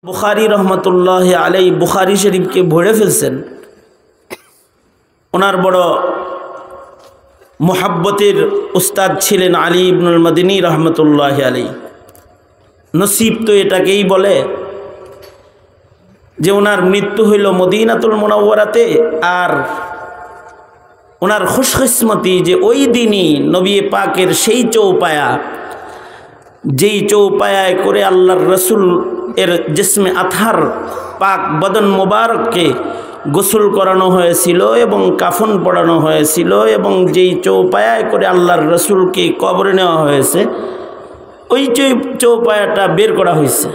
বুখারী রহমতুল্লাহ আলাই বুখারী শরীফকে ভরে ফেলছেন। ওনার বড় মোহাব্বতের উস্তাদ ছিলেন আলী ইবনুল মদিনী রহমতুল্লাহ আলাই। নসিব তো এটাকেই বলে যে ওনার মৃত্যু হইল মদিনাতুল মুনাওয়ারাতে, আর ওনার খুশকিসমতি যে ওই দিনই নবী পাকের সেই চৌপায়া, যেই চৌপায়ায় করে আল্লাহর রসুল এর জিসমে আতহার পাক বদন মুবারককে গোসল করানো হয়েছিল এবং কাফন পড়ানো হয়েছিল, এবং যেই চৌপায়ায় করে আল্লাহর রসুলকে কবরে নেওয়া হয়েছে ওই চৌপায়াটা বের করা হয়েছে।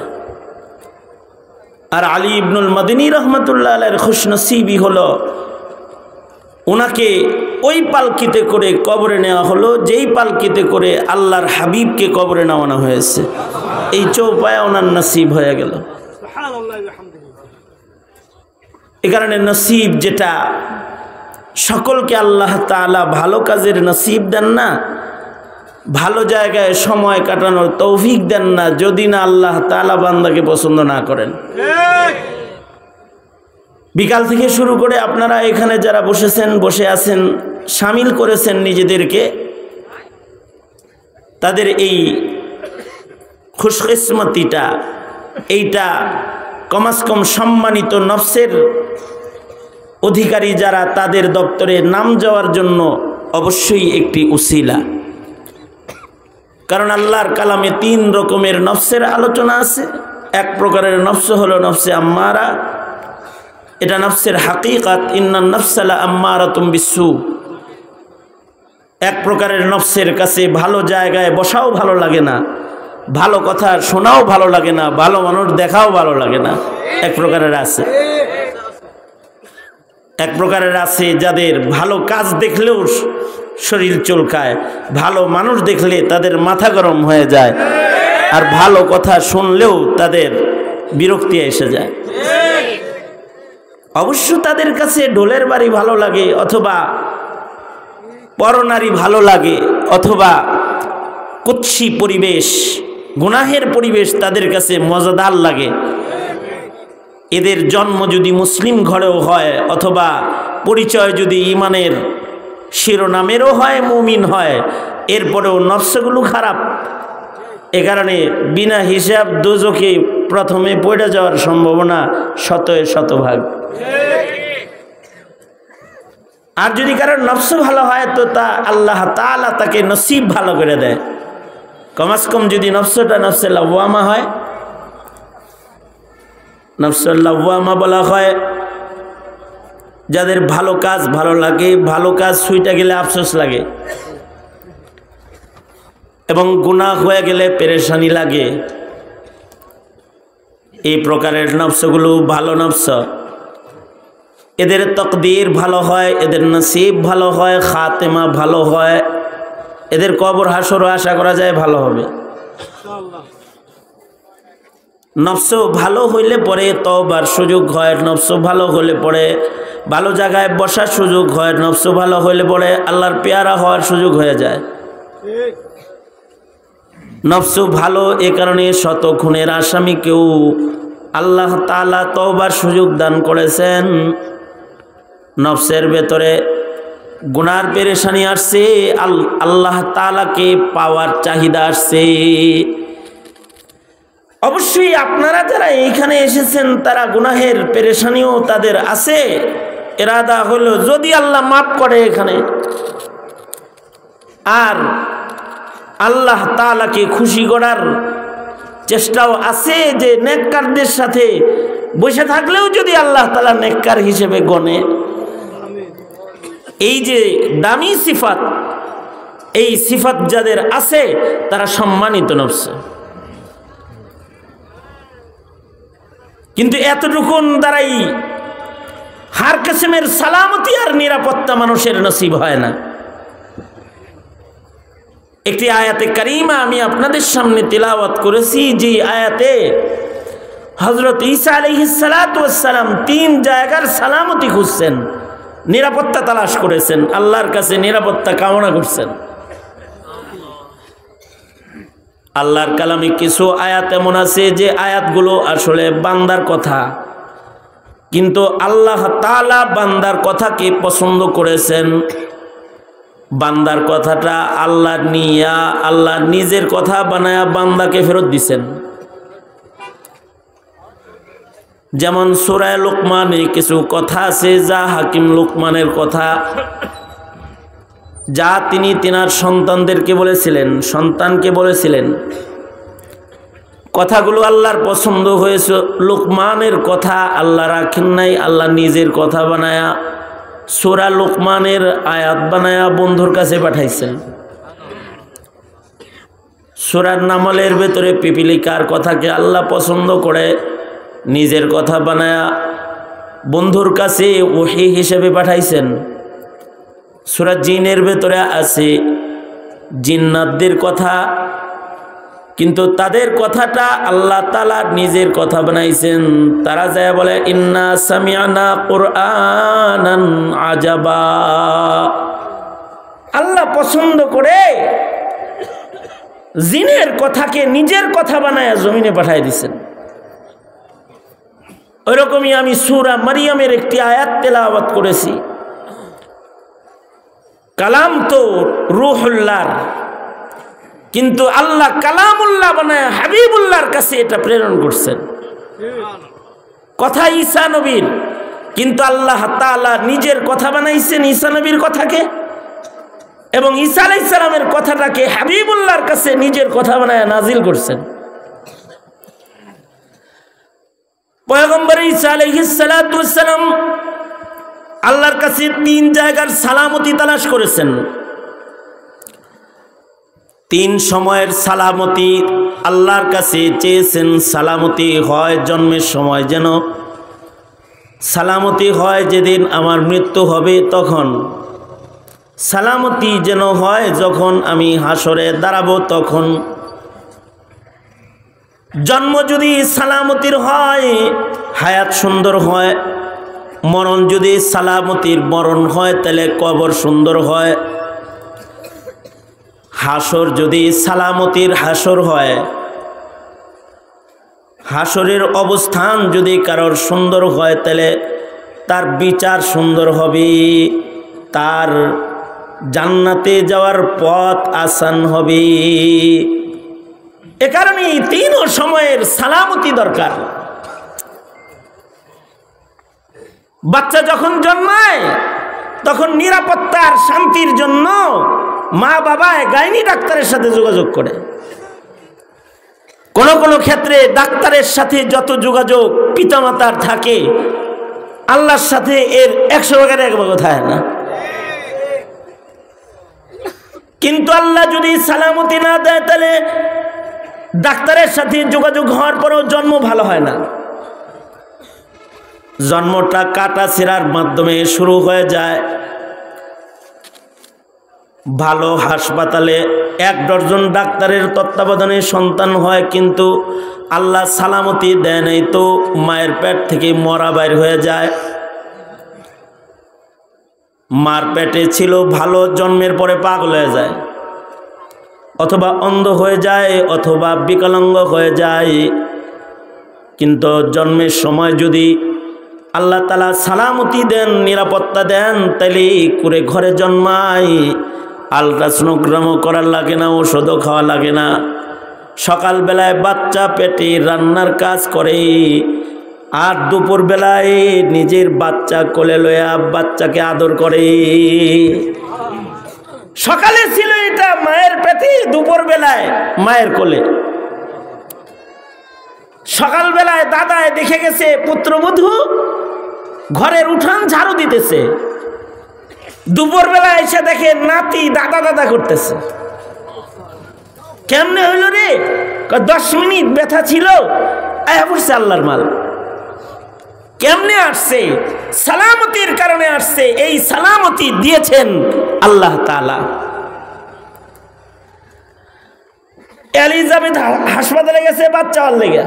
আর আলী ইবনুল মদিনী রহমতুল্লাহ আলাইহির খুশনসিবি হলো ওনাকে ওই পালকিতে করে কবরে নেওয়া হলো যেই পালকিতে করে আল্লাহর হাবিবকে কবরে নেওয়ানো হয়েছে। এই চৌপায়া ওনার নসিব হয়ে গেল। এ কারণে নসিব, যেটা সকলকে আল্লাহ তাআলা ভালো কাজের নসিব দেন না, ভালো জায়গায় সময় কাটানোর তৌফিক দেন না, যদি না আল্লাহ তাআলা বান্দাকে পছন্দ না করেন। বিকাল থেকে শুরু করে আপনারা এখানে যারা বসে আছেন, শামিল করেছেন নিজেদেরকে, তাদের এই খুশকিসমতিটা, এইটা কমাস কম সম্মানিত নফসের অধিকারী যারা, তাদের দপ্তরে নাম যাওয়ার জন্য অবশ্যই একটি উসিলা। কারণ আল্লাহর কালামে 3 রকমের নফসের আলোচনা আছে। এক প্রকারের নফস হলো নফসে আম্মারা, এটা নফসের হাকিকাত, ইন্নান নফসা লা আম্মারাতুম বিসসু। এক প্রকারের নফসের কাছে ভালো জায়গায় বসাও ভালো লাগে না, ভালো কথা শোনাও ভালো লাগে না, ভালো মানুষ দেখাও ভালো লাগে না। এক প্রকারের আছে। এক প্রকারের আছে যাদের ভালো কাজ দেখলেও শরীর চুলকায়, ভালো মানুষ দেখলে তাদের মাথা গরম হয়ে যায়, আর ভালো কথা শুনলেও তাদের বিরক্তি এসে যায়। অবশ্য তাদের কাছে ঢোলের বাড়ি ভালো লাগে, অথবা পরনারী ভালো লাগে, অথবা কুৎসি পরিবেশ, গুনাহের পরিবেশ তাদের কাছে মজাদার লাগে। এদের জন্ম যদি মুসলিম ঘরেও হয়, অথবা পরিচয় যদি ইমানের শিরোনামেরও হয়, মুমিন হয়, এরপরেও নফসগুলো খারাপ। এ কারণে বিনা হিসাব দোজখে প্রথমে পড়ে যাওয়ার সম্ভাবনা 100% আর যদি কারোর নফস ভালো হয় তো তা আল্লাহ তাআলা তাকে নসিব ভালো করে দেয়। কমাস কম যদি নফসটা নফসে লাওয়ামা হয়, নফসে লাওয়ামা বলা হয় যাদের ভালো কাজ ভালো লাগে, ভালো কাজ ছুঁইটা গেলে আফসোস লাগে, এবং গুনাহ হয়ে গেলে পেরেশানি লাগে। এই প্রকারের নফসগুলো ভালো নফস। এদের তকদির ভালো হয়, এদের নসিব ভালো হয়, খাতেমা ভালো হয়, এদের কবর হাসরও আশা করা যায় ভালো হবে। নফস ভালো হইলে পরে তওবার সুযোগ হয়, নফস ভালো হলে পরে ভালো জায়গায় বসার সুযোগ হয়, নফস ভালো হইলে পরে আল্লাহর পেয়ারা হওয়ার সুযোগ হয়ে যায়। নফস ভালো, এ কারণে শত খুনের আসামিকেও আল্লাহ তাআলা তওবার সুযোগ দান করেছেন। নফসের ভেতরে গুনার পেরেশানি আসছে, আল্লাহ তাআলাকে পাওয়ার চাহিদা আসছে। অবশ্যই আপনারা যারা এইখানে এসেছেন তারা গুনাহের পেরেশানিও তাদের আছে। ইরাদা হলো যদি আল্লাহ মাফ করে এখানে, আর আল্লাহ তাআলাকে খুশি করার চেষ্টাও আছে, যে নেককারদের সাথে বসে থাকলেও যদি আল্লাহ তাআলা নেককার হিসেবে গণে। এই যে দামি সিফাত, এই সিফাত যাদের আছে তারা সম্মানিত নফস। কিন্তু এতটুকুন দ্বারাই হার কিসমের সালামতি আর নিরাপত্তা মানুষের নসিব হয় না। একটি আয়াতে কারিমা আমি আপনাদের সামনে তিলাওয়াত করেছি, যে আয়াতে হযরত ঈসা আলাইহিস সালাতু ওয়াস সালাম 3 জায়গার সালামতি খুঁজছেন, নিরাপত্তা তালাশ করেছেন, আল্লাহর কাছে নিরাপত্তা কামনা করছেন। আল্লাহর কালামে কিছু আয়াত এমন আছে যে আয়াতগুলো আসলে বান্দার কথা, কিন্তু আল্লাহ তাআলা বান্দার কথাকে পছন্দ করেছেন। বান্দার কথাটা আল্লাহ নিয়া আল্লাহ নিজের কথা বানায়া বান্দাকে ফেরত দিছেন। যেমন সূরা লুকমানে কিছু কথা আছে যা হাকিম লুকমানের কথা, যা তিনি তিনার সন্তানদেরকে বলেছিলেন, সন্তানকে বলেছিলেন। কথাগুলো আল্লাহর পছন্দ হয়েছে। লুকমানের কথা আল্লাহ রাখেন নাই, আল্লাহ নিজের কথা বানায়া সূরা লুকমানের আয়াত বানায়া বন্ধুর কাছে পাঠাইছেন। সূরা নামলের ভেতরে পিপিলিকার কথাকে আল্লাহ পছন্দ করে নিজের কথা বানায়া বন্ধুর কাছে ওহী হিসেবে পাঠাইছেন। সূরা জিনের ভেতরে আছে জিন্নাতদের কথা, কিন্তু তাদের কথাটা আল্লাহ তাআলা নিজের কথা বানাইছেন। তারা যায় বলে ইন্না সামিআনা কুরআনান আজাবা। আল্লাহ পছন্দ করে জিনের কথাকে নিজের কথা বানায়া জমিনে পাঠাই দিয়েছেন। ওইরকমই আমি সূরা মারিয়ামের একটি আয়াত তেলাওয়াত করেছি। কালাম তো রূহুল্লাহর, কিন্তু আল্লাহ কালামুল্লাহ বানায় হাবিবুল্লাহর কাছে এটা প্রেরণ করছেন। কথা ঈসা নবীর, কিন্তু আল্লাহ তাআলা নিজের কথা বানাইছেন ঈসা নবীর কথাকে, এবং ঈসা আলাইহিস সালামের কথাটাকে হাবিবুল্লাহর কাছে নিজের কথা বানায় নাজিল করছেন। পয়গম্বর ঈসা আলাইহিস সালাতু ওয়াস সালাম আল্লাহর কাছে 3 জায়গার সালামতি তালাশ করেছেন। 3 সময়ের সালামতি আল্লাহর কাছে চেয়েছেন। সালামতি হয় জন্মের সময়, যেন সালামতি হয় যেদিন আমার মৃত্যু হবে তখন, সালামতি যেন হয় যখন আমি হাসরে দাঁড়াবো তখন। জন্ম যদি সালামতির হয় হায়াত সুন্দর হয়, মরণ যদি সালামতির মরণ হয় তাহলে কবর সুন্দর হয়। হাসর যদি সালামতির হাসর হয়, হাসরের অবস্থান যদি কারোর সুন্দর হয় তাহলে তার বিচার সুন্দর হবে, তার জান্নাতে যাওয়ার পথ আসান হবে। এ কারণে 3 সময়ের সালামতি দরকার। বাচ্চা যখন জন্মায় তখন নিরাপত্তার শান্তির জন্য মা বাবা গাইনি ডাক্তারের সাথে যোগাযোগ করে। কোন কোন ক্ষেত্রে ডাক্তারের সাথে যত যোগাযোগ পিতামাতার থাকে আল্লাহর সাথে এর 100 ভাগের 1 ভাগ থাকে না। কিন্তু আল্লাহ যদি সালামতি না দেয় তাহলে ডাক্তারের সাথে যোগাযোগ হওয়ার পরেও জন্ম ভালো হয় না। জন্মটা কাটা ছেঁড়ার মাধ্যমে শুরু হয়ে যায়। ভালো হাসপাতালে 1 ডজন ডাক্তারের তত্ত্বাবধানে সন্তান হয়, কিন্তু আল্লাহ সালামতি দেয় নাই তো মায়ের পেট থেকে মরা বাইর হয়ে যায়। মার পেটে ছিল ভালো, জন্মের পরে পাগল হয়ে যায়, অথবা অন্ধ হয়ে যায়, অথবা বিকলাঙ্গ হয়ে যায়। কিন্তু জন্মের সময় যদি আল্লাহ তাআলা সালামতি দেন, নিরাপত্তা দেন, তাহলে করে ঘরে জন্মায়। আলট্রাসোনোগ্রামও করার লাগে না, ওষুধও খাওয়া লাগে না। সকালবেলায় বাচ্চা পেটে রান্নার কাজ করে, আর দুপুর বেলায় নিজের বাচ্চা কোলে লয়া বাচ্চাকে আদর করে। সকালে ছিল এটা মায়ের পেটে, দুপুর বেলায় মায়ের কোলে। সকালবেলায় দাদায় দেখে গেছে পুত্রবধূ ঘরের উঠান ঝাড়ু দিতেছে, দুপুর বেলা এসে দেখে নাতি দাদা দাদা করতেছে। কেমনে হইল রে? 10 মিনিট ব্যথা ছিল, পড়ছে আল্লাহর মাল। কেমনে আসছে? সালামতির কারণে আসছে। এই সালামতি দিয়েছেন আল্লাহ তাআলা। এলিজাবেথ হাসপাতালে গেছে বাচ্চা হওয়ার লেগে,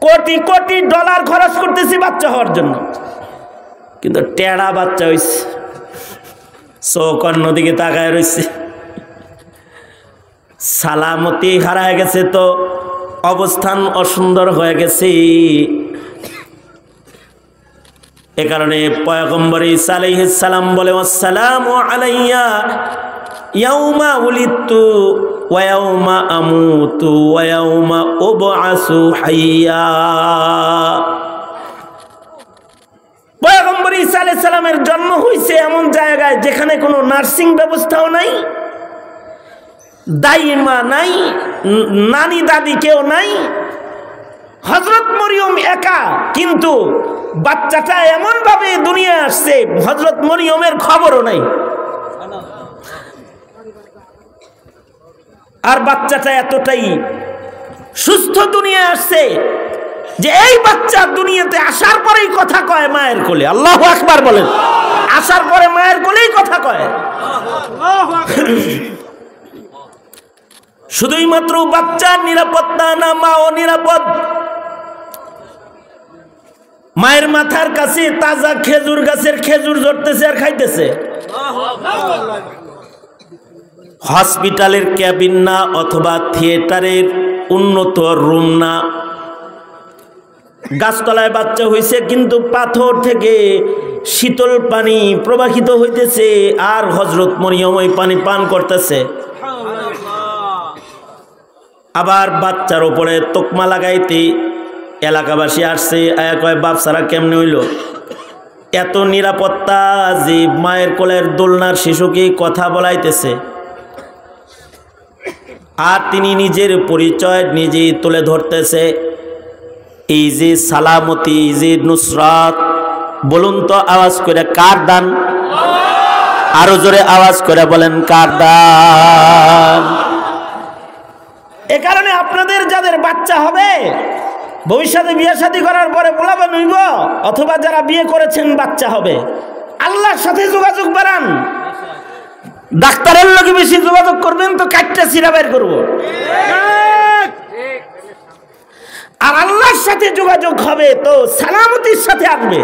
কোটি কোটি ডলার খরচ করতেছি বাচ্চা হওয়ার জন্য, কিন্তু টেড়া বাচ্চা হইছে, চোখ অন্যদিকে তাকায় রয়েছে। সালামতি হারায় গেছে, তো অবস্থান অসুন্দর হয়ে গেছে। এ কারণে পয়গম্বর ঈসা আলাইহিস সালাম বলে, আসসালামু আলাইয়া ইয়াউমা উলিদতু ওয়া ইয়াউমা আমুতু ওয়া ইয়াউমা উবআসু হাইয়া। পয়গম্বর ঈসা আলাইহিস সালামের জন্ম হয়েছে এমন জায়গায় যেখানে কোনো নার্সিং ব্যবস্থাও নাই, দাইমা নাই, নানি দাদি কেউ নাই, হযরত মরিয়ম একা। কিন্তু বাচ্চাটা এমন ভাবে দুনিয়া আসছে, হযরত মরিয়মের খবরও নাই। আর বাচ্চাটা এতটাই সুস্থ দুনিয়া আসছে যে এই বাচ্চা দুনিয়াতে আসার পরেই কথা কয় মায়ের কোলে। আল্লাহু আকবার বলেন। আসার পরে মায়ের কোলেই কথা কয়। শুধুই মাত্র বাচ্চার নিরাপত্তা না, মাও নিরাপদ। মায়ের মাথার কাছে তাজা খেজুর গাছের খেজুর ঝরতেছে আর খাইতেছে। হসপিটালের ক্যাবিন না, অথবা থিয়েটারের উন্নত রুম না। গাছতলায় বাচ্চা হয়েছে, কিন্তু পাথর থেকে শীতল পানি প্রবাহিত হইতেছে, আর হযরত মরিয়ম ওই পানি পান করতেছে। আবার বাচ্চার উপরে তোকমা লাগাইতে এলাকাবাসী আসছে, কয় বাপ সারা কেমনে হইল? এত নিরাপত্তা যে মায়ের কোলের দোলনার শিশুকে কথা বলাইতেছে। আর তিনি নিজের পরিচয় নিজেই তুলে ধরতেছে। এই যে সালামতি, এই যে নুসরাত, বলুন তো আওয়াজ করে কার দান? আরো জোরে আওয়াজ করে বলেন কার দান? এ কারণে আপনাদের যাদের বাচ্চা হবে, ভবিষ্যতে বিয়ে শাদী করার পরে বলাবেন হইব, অথবা যারা বিয়ে করেছেন বাচ্চা হবে, আল্লাহর সাথে যোগাযোগ বাড়ান। ডাক্তারের লগে বেশি যোগাযোগ করবেন তো কাটটা চিরা বের করবো। আর আল্লাহর সাথে যোগাযোগ হবে তো সালামতির সাথে আসবে।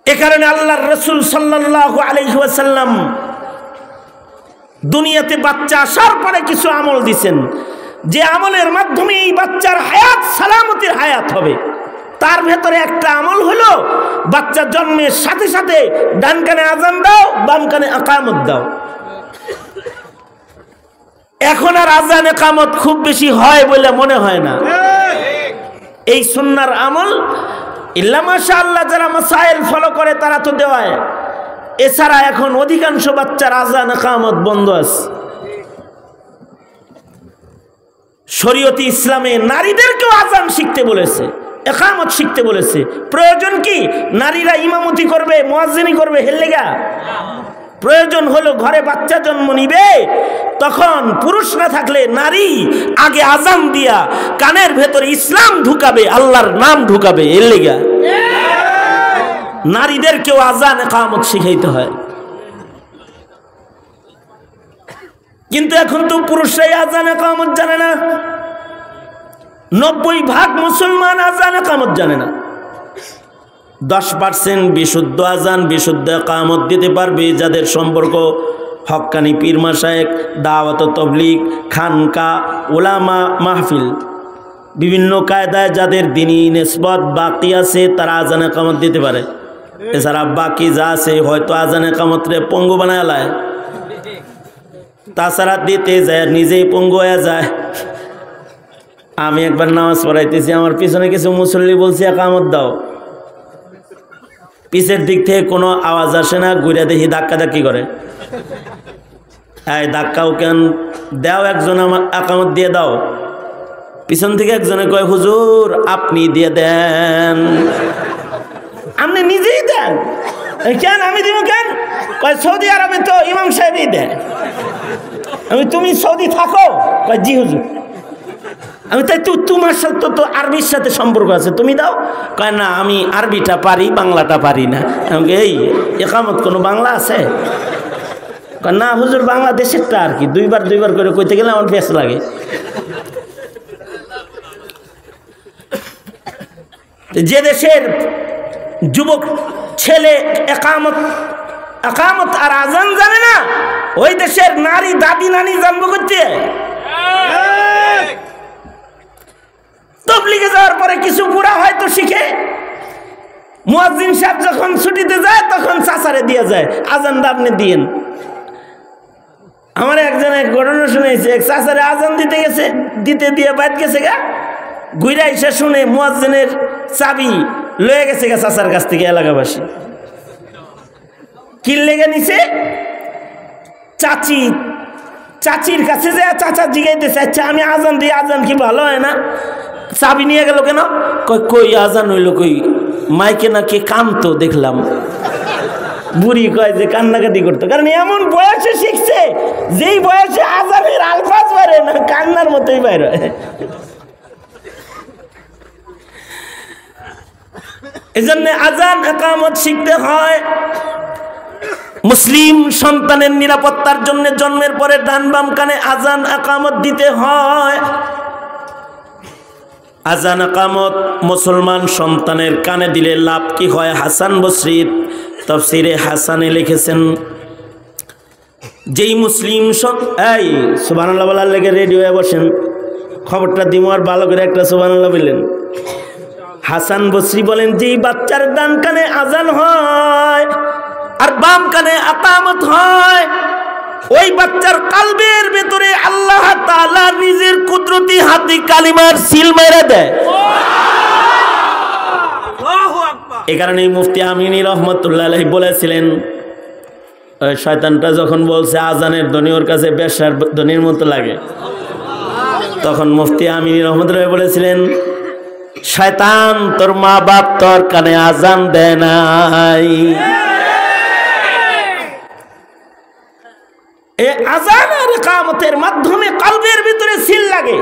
এ কারণে আল্লাহর রাসূল সাল্লাল্লাহু আলাইহি ওয়াসাল্লাম দুনিয়াতে বাচ্চা আসার পরে কিছু আমল দিছেন, যে আমলের মাধ্যমে এই বাচ্চার হায়াত সালামতির হায়াত হবে। তার ভেতরে একটা আমল হলো, বাচ্চা জন্মের সাথে সাথে ডান কানে আযান দাও, বাম কানে ইকামত দাও। এখন আর আযান ইকামত খুব বেশি হয় বলে মনে হয় না। এই সুন্নাহর আমল ইল্লা মাশাআল্লাহ যারা মাসাইল ফলো করে তারা তো দেওয়ায়। এছাড়া এখন অধিকাংশ বাচ্চার আযান ইকামত বন্ধ আছে। শরীয়তে ইসলামে নারীদেরকেও আযান শিখতে বলেছে, ইকামত শিখতে বলেছে। প্রয়োজন কি নারীরা ইমামতি করবে, মুয়াজ্জিনি করবে? হেল্লেগা প্রয়োজন হলো ঘরে বাচ্চা জন্ম নিবে, তখন পুরুষ না থাকলে নারী আগে আযান দিয়া কানের ভেতরে ইসলাম ঢুকাবে, আল্লাহর নাম ঢুকাবে। হেল্লেগা নারীদেরকেও আযান ইকামত শিখাইতে হয়। কিন্তু এখন তো পুরুষরাই আযান ইকামত জানে না। 90% মুসলমান আযান ইকামত জানে না। 10% বিশুদ্ধ আযান বিশুদ্ধ ইকামত দিতে পারবে যাদের সম্পর্ক হক্কানি পীর মাশায়েখ, দাওয়াত ও তাবলীগ, খানকা, উলামা, মাহফিল, বিভিন্ন কায়দায় যাদের দ্বীনি নিসবত বাকি আছে, তারা আযান ইকামত দিতে পারে। এছাড়া বাকি যা আছে হয়তো আযান ইকামতরে পঙ্গু বানায় লায়, তাছাড়া দিতে যায় নিজেই পঙ্গু হয়ে যায়। আমি একবার নামাজ পড়াইতেছি, আমার পিছনে কিছু মুসল্লি বলছি ইকামত দাও, পিছের দিক থেকে কোনো আওয়াজ আসে না, ঘুরে দেখি ধাক্কা ধাক্কি করে। এই ধাক্কাও কেন দাও, একজন আমার ইকামত দিয়ে দাও। পিছন থেকে একজনে কয় হুজুর আপনি দিয়ে দেন। আপনি নিজেই দেন। কেন আমি দিব কেন? কয় সৌদি আরবে তো ইমাম সাহেবই দেন। আমি তুমি সৌদি থাকো? কয় জি হুজুর। আমি তাই তোমার সাথে তো আরবির সাথে সম্পর্ক আছে, তুমি দাও। কয় না আমি আরবিটা পারি, বাংলাটা পারি না। আমাকে এই ইকামত কোনো বাংলা আছে? কয় না হুজুর বাংলাদেশেরটা আর কি, দুইবার করে কইতে গেলে আমার বেশ লাগে। যে দেশের যুবক ছেলে একামত আর আযান জানে না, ওই দেশের নারী দাদি নানি জানবো করতে। তবলিগে যাওয়ার পরে কিছু বুড়া হয়তো শিখে, মুয়াজ্জিন সাহেব যখন ছুটিতে যায় তখন চাচারে দিয়ে যায়, আজানটা আপনি দিয়েন। আমার একজন এক ঘটনা শুনেছে, এক চাচারে আজান দিতে গেছে, দিতে দিয়ে বাইরে গেছে গা, ঘুরে এসে শুনে মুয়াজ্জিনের চাবি লয়ে গেছে গা চাচার কাছ থেকে এলাকাবাসী। কি লেগে নিছে? চাচির কাছে যে চাচা জিগাইতেছে, আচ্ছা আমি আজান দিই, আজান কি ভালো হয় না? চাবি নিয়ে গেল কেন? কই আজান হইল কই? মাইকে নাকি কানতো দেখলাম। বুড়ি কয় যে কান্নাকাটি করতো, কারণ এমন বয়সে শিখছে যেই বয়সে আজানের আলফাজ বাইরে না, কান্নার মতোই বাইরে। এই জন্য আজান ইকামত শিখতে হয়। মুসলিম সন্তানের নিরাপত্তার জন্য জন্মের পরে ডান বাম কানে আজান ইকামত দিতে হয়। আজান ইকামত মুসলমান সন্তানের কানে দিলে লাভ কি হয়? হাসান বসরি তাফসীরে হাসানে লিখেছেন, যেই মুসলিম এই সুবহানাল্লাহ বলার লেগে রেডি হয়ে বসেন, খবরটা দিমো আর ভালো করে একটা সুবহানাল্লাহ বললেন। হাসান বসরি বলেন, যেই বাচ্চার ডান কানে আজান হয় আর বাম কানে ইকামত হয়, ওই বাচ্চার কালবের ভেতরে আল্লাহ তাআলা নিজের কুদরতি হাতে কালিমার সিল মেরে দেয়। এই কারণে মুফতি আমিনী রহমতুল্লাহ আলাইহি বলেছিলেন, শয়তানটা যখন বলছে আজানের ধ্বনি ওর কাছে বেশ্যার ধ্বনির মতো লাগে, তখন মুফতি আমিনী রহমতুল্লাহ বলেছিলেন, শয়তান তোর মা বাপ তোর কানে আজান দেয় নাই। এই আজান আর ইকামতের মাধ্যমে কলবের ভিতরে সিল লাগে।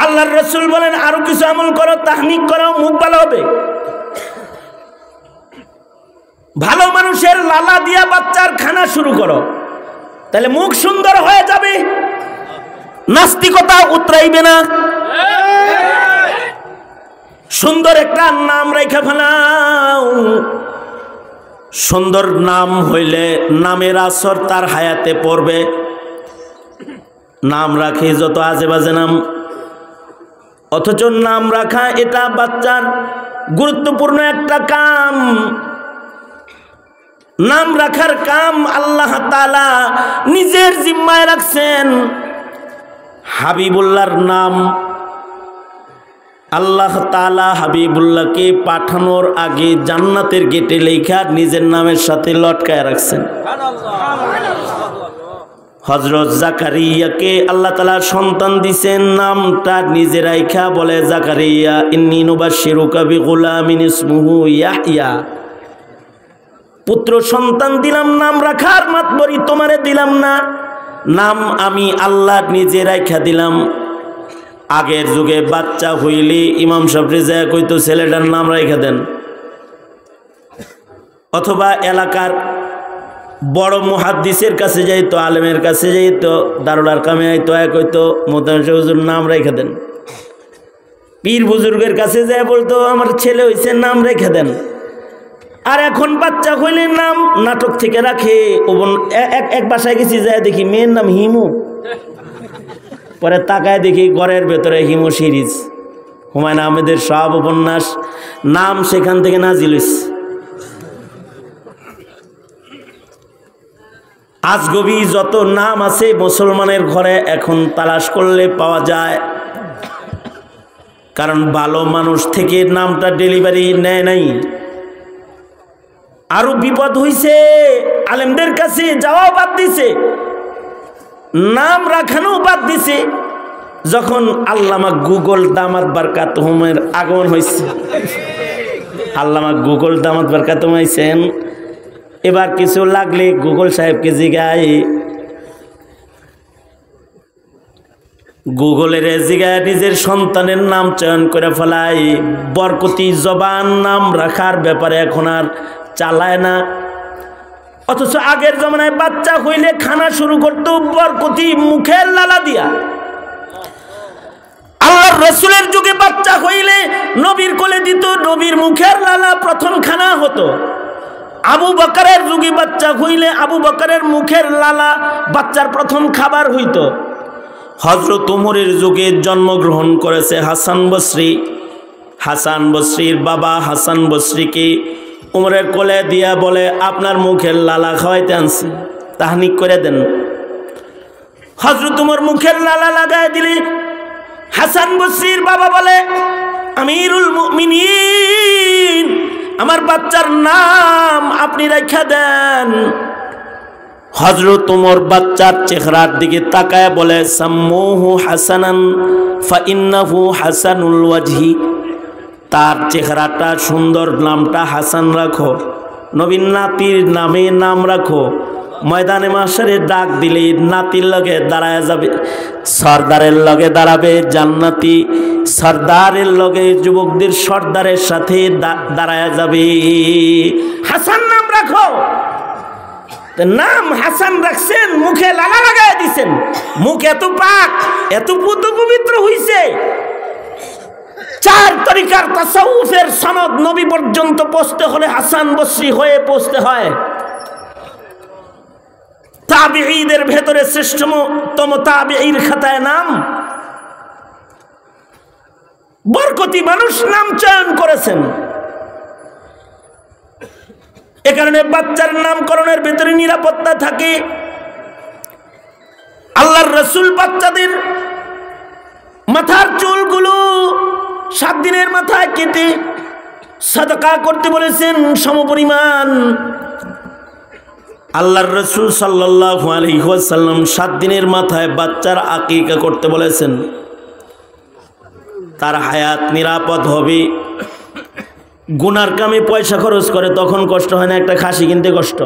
আল্লাহর রাসূল বলেন, আরো কিছু আমল করো, তাহনিক করো, মুখ ভালো হবে। ভালো মানুষের লালা দিয়া বাচ্চার খানা শুরু করো, তাহলে মুখ সুন্দর হয়ে যাবে, নাস্তিকতা উতরাইবে না। সুন্দর একটা নাম রেখে ফেলাও। সুন্দর নাম হইলে নামের আসর তার হায়াতে পড়বে। নাম রাখে যত আজে বাজে নাম, অথচ নাম রাখা এটা বাচ্চার গুরুত্বপূর্ণ একটা কাম। নাম রাখার কাম আল্লাহ তাআলা নিজের জিম্মায় রাখছেন। হাবিবুল্লাহর নাম আল্লাহ তাআলা হাবিবুল্লাহকে পাঠানোর আগে জান্নাতের গেটে লেখা নিজের নামের সাথে লটকায় রাখছেন। হযরত জাকারিয়াকে আল্লাহ তাআলা সন্তান দিয়েছেন, নামটা নিজে রাইখা বলে জাকারিয়া ইন্নী নুবাশশিরুকা বিগুলামিন ইসমুহু ইয়াহইয়া। পুত্র সন্তান দিলাম, নাম রাখার মাতবরি তোমারে দিলাম না, নাম আমি আল্লাহ নিজে রাইখা দিলাম। আগের যুগে বাচ্চা হইলে ইমাম সাহেব রেজা কইতো ছেলেটার নাম রাইখা দেন, অথবা এলাকার বড় মুহাদ্দিসের কাছে যাইতো, আলেমের কাছে যাইতো, দারুল আরকামে আইতো, কইতো মোতায়েন হুজুর নাম রেখে দেন। পীর বুজুর্গের কাছে যায় বলতো আমার ছেলে হইছে, নাম রেখে দেন। আর এখন বাচ্চা হইলে নাম নাটক থেকে রাখে। এক বাসায় গেছি, যায় দেখি মেয়ের নাম হিমু, পরে তাকায় দেখি ঘরের ভেতরে হিমু সিরিজ, হুমায়ুন আহমেদের সব উপন্যাস নাম সেখান থেকে নাজিল হইছে। আজগবি যত নাম আছে মুসলমানের ঘরে এখন তালাশ করলে পাওয়া যায়, কারণ ভালো মানুষ থেকে নামটা ডেলিভারি নেয় নাই। আরো বিপদ হইছে, আলেমদের কাছে যাওয়াও বাদ দিছে, নাম রাখানো বাদ দিছে। যখন আল্লামা গুগল দামাত বারকাতুহুমের আগমন হয়েছে, আল্লামা গুগল দামাত বারকাতুহুম আইছেন, এবার কিছু লাগলে গুগল সাহেবকে জিগায়, গুগলের জিগায় নিজের সন্তানের নাম চয়ন করে ফেলায়। বরকতি জবান নাম রাখার ব্যাপারে এখন আর চালায় না। অথচ আগের জমানায় বাচ্চা হইলে খানা শুরু করতো বরকতি মুখের লালা দিয়া। আল্লাহর রাসূলের যুগে বাচ্চা হইলে নবীর কোলে দিত, নবীর মুখের লালা প্রথম খানা হতো। আবু বকরের যুগে বাচ্চা হইলে আবু বকরের মুখের লালা বাচ্চার প্রথম খাবার হইতো। হযরত উমরের যুগে জন্মগ্রহণ করেছে হাসান বসরি। হাসান বসরির বাবা হাসান বসরিকে উমরের কোলে দিয়া বলে, আপনার মুখের লালা খাওয়াইতে আনছি, তাহনিক করে দেন। হযরত উমর মুখের লালা লাগায় দিলে হাসান বসরির বাবা বলে, আমিরুল মুমিনিন, আমার বাচ্চার নাম আপনি রাখা দেন। হযরত উমর বাচ্চার চেহারার দিকে তাকায় বলে, সাম্মুহু হাসানান ফাইন্নাহু হাসানুল ওয়াজহি, তার চেহারাটা সুন্দর, নামটা হাসান রাখো, নবীন নাতির নামে নাম রাখো। ময়দানে মাশারে ডাক দিলে নাতির লগে দাঁড়ায় যাবে, সর্দারের লগে দাঁড়াবে জান্নাতি, সর্দারের লগে যুবকদের সর্দারের সাথে দাঁড়ায় যাবে। হাসান নাম রাখো। নাম হাসান রাখছেন, মুখে লালা লাগায় দিছেন, মুখ এত পাক, এত পবিত্র হইছে। 4 তরিকার তাসাউফের সনদ নবী পর্যন্ত পৌঁছতে হলে হাসান বসরি হয়ে পৌঁছতে হয়। তাবিঈদের ভেতরে শ্রেষ্ঠতম তাবিঈর খাতায় নাম বরকতি মানুষ নাম চয়ন করেছেন। এ কারণে বাচ্চার নামকরণের ভেতরে নিরাপত্তা থাকে। আল্লাহর রাসূল বাচ্চাদের মাথার চুলগুলো 7 দিনের মাথায় কেটে সাদকা করতে বলেছেন সমপরিমাণ। আল্লাহর রাসূল সাল্লাল্লাহু আলাইহি ওয়াসাল্লাম 7 দিনের মাথায় বাচ্চার আকিকা করতে বলেছেন। তার হায়াত নিরাপদ হবে। গুনার কামে পয়সা খরচ করে তখন কষ্ট হয় না, একটা খাসি কিনতে কষ্ট,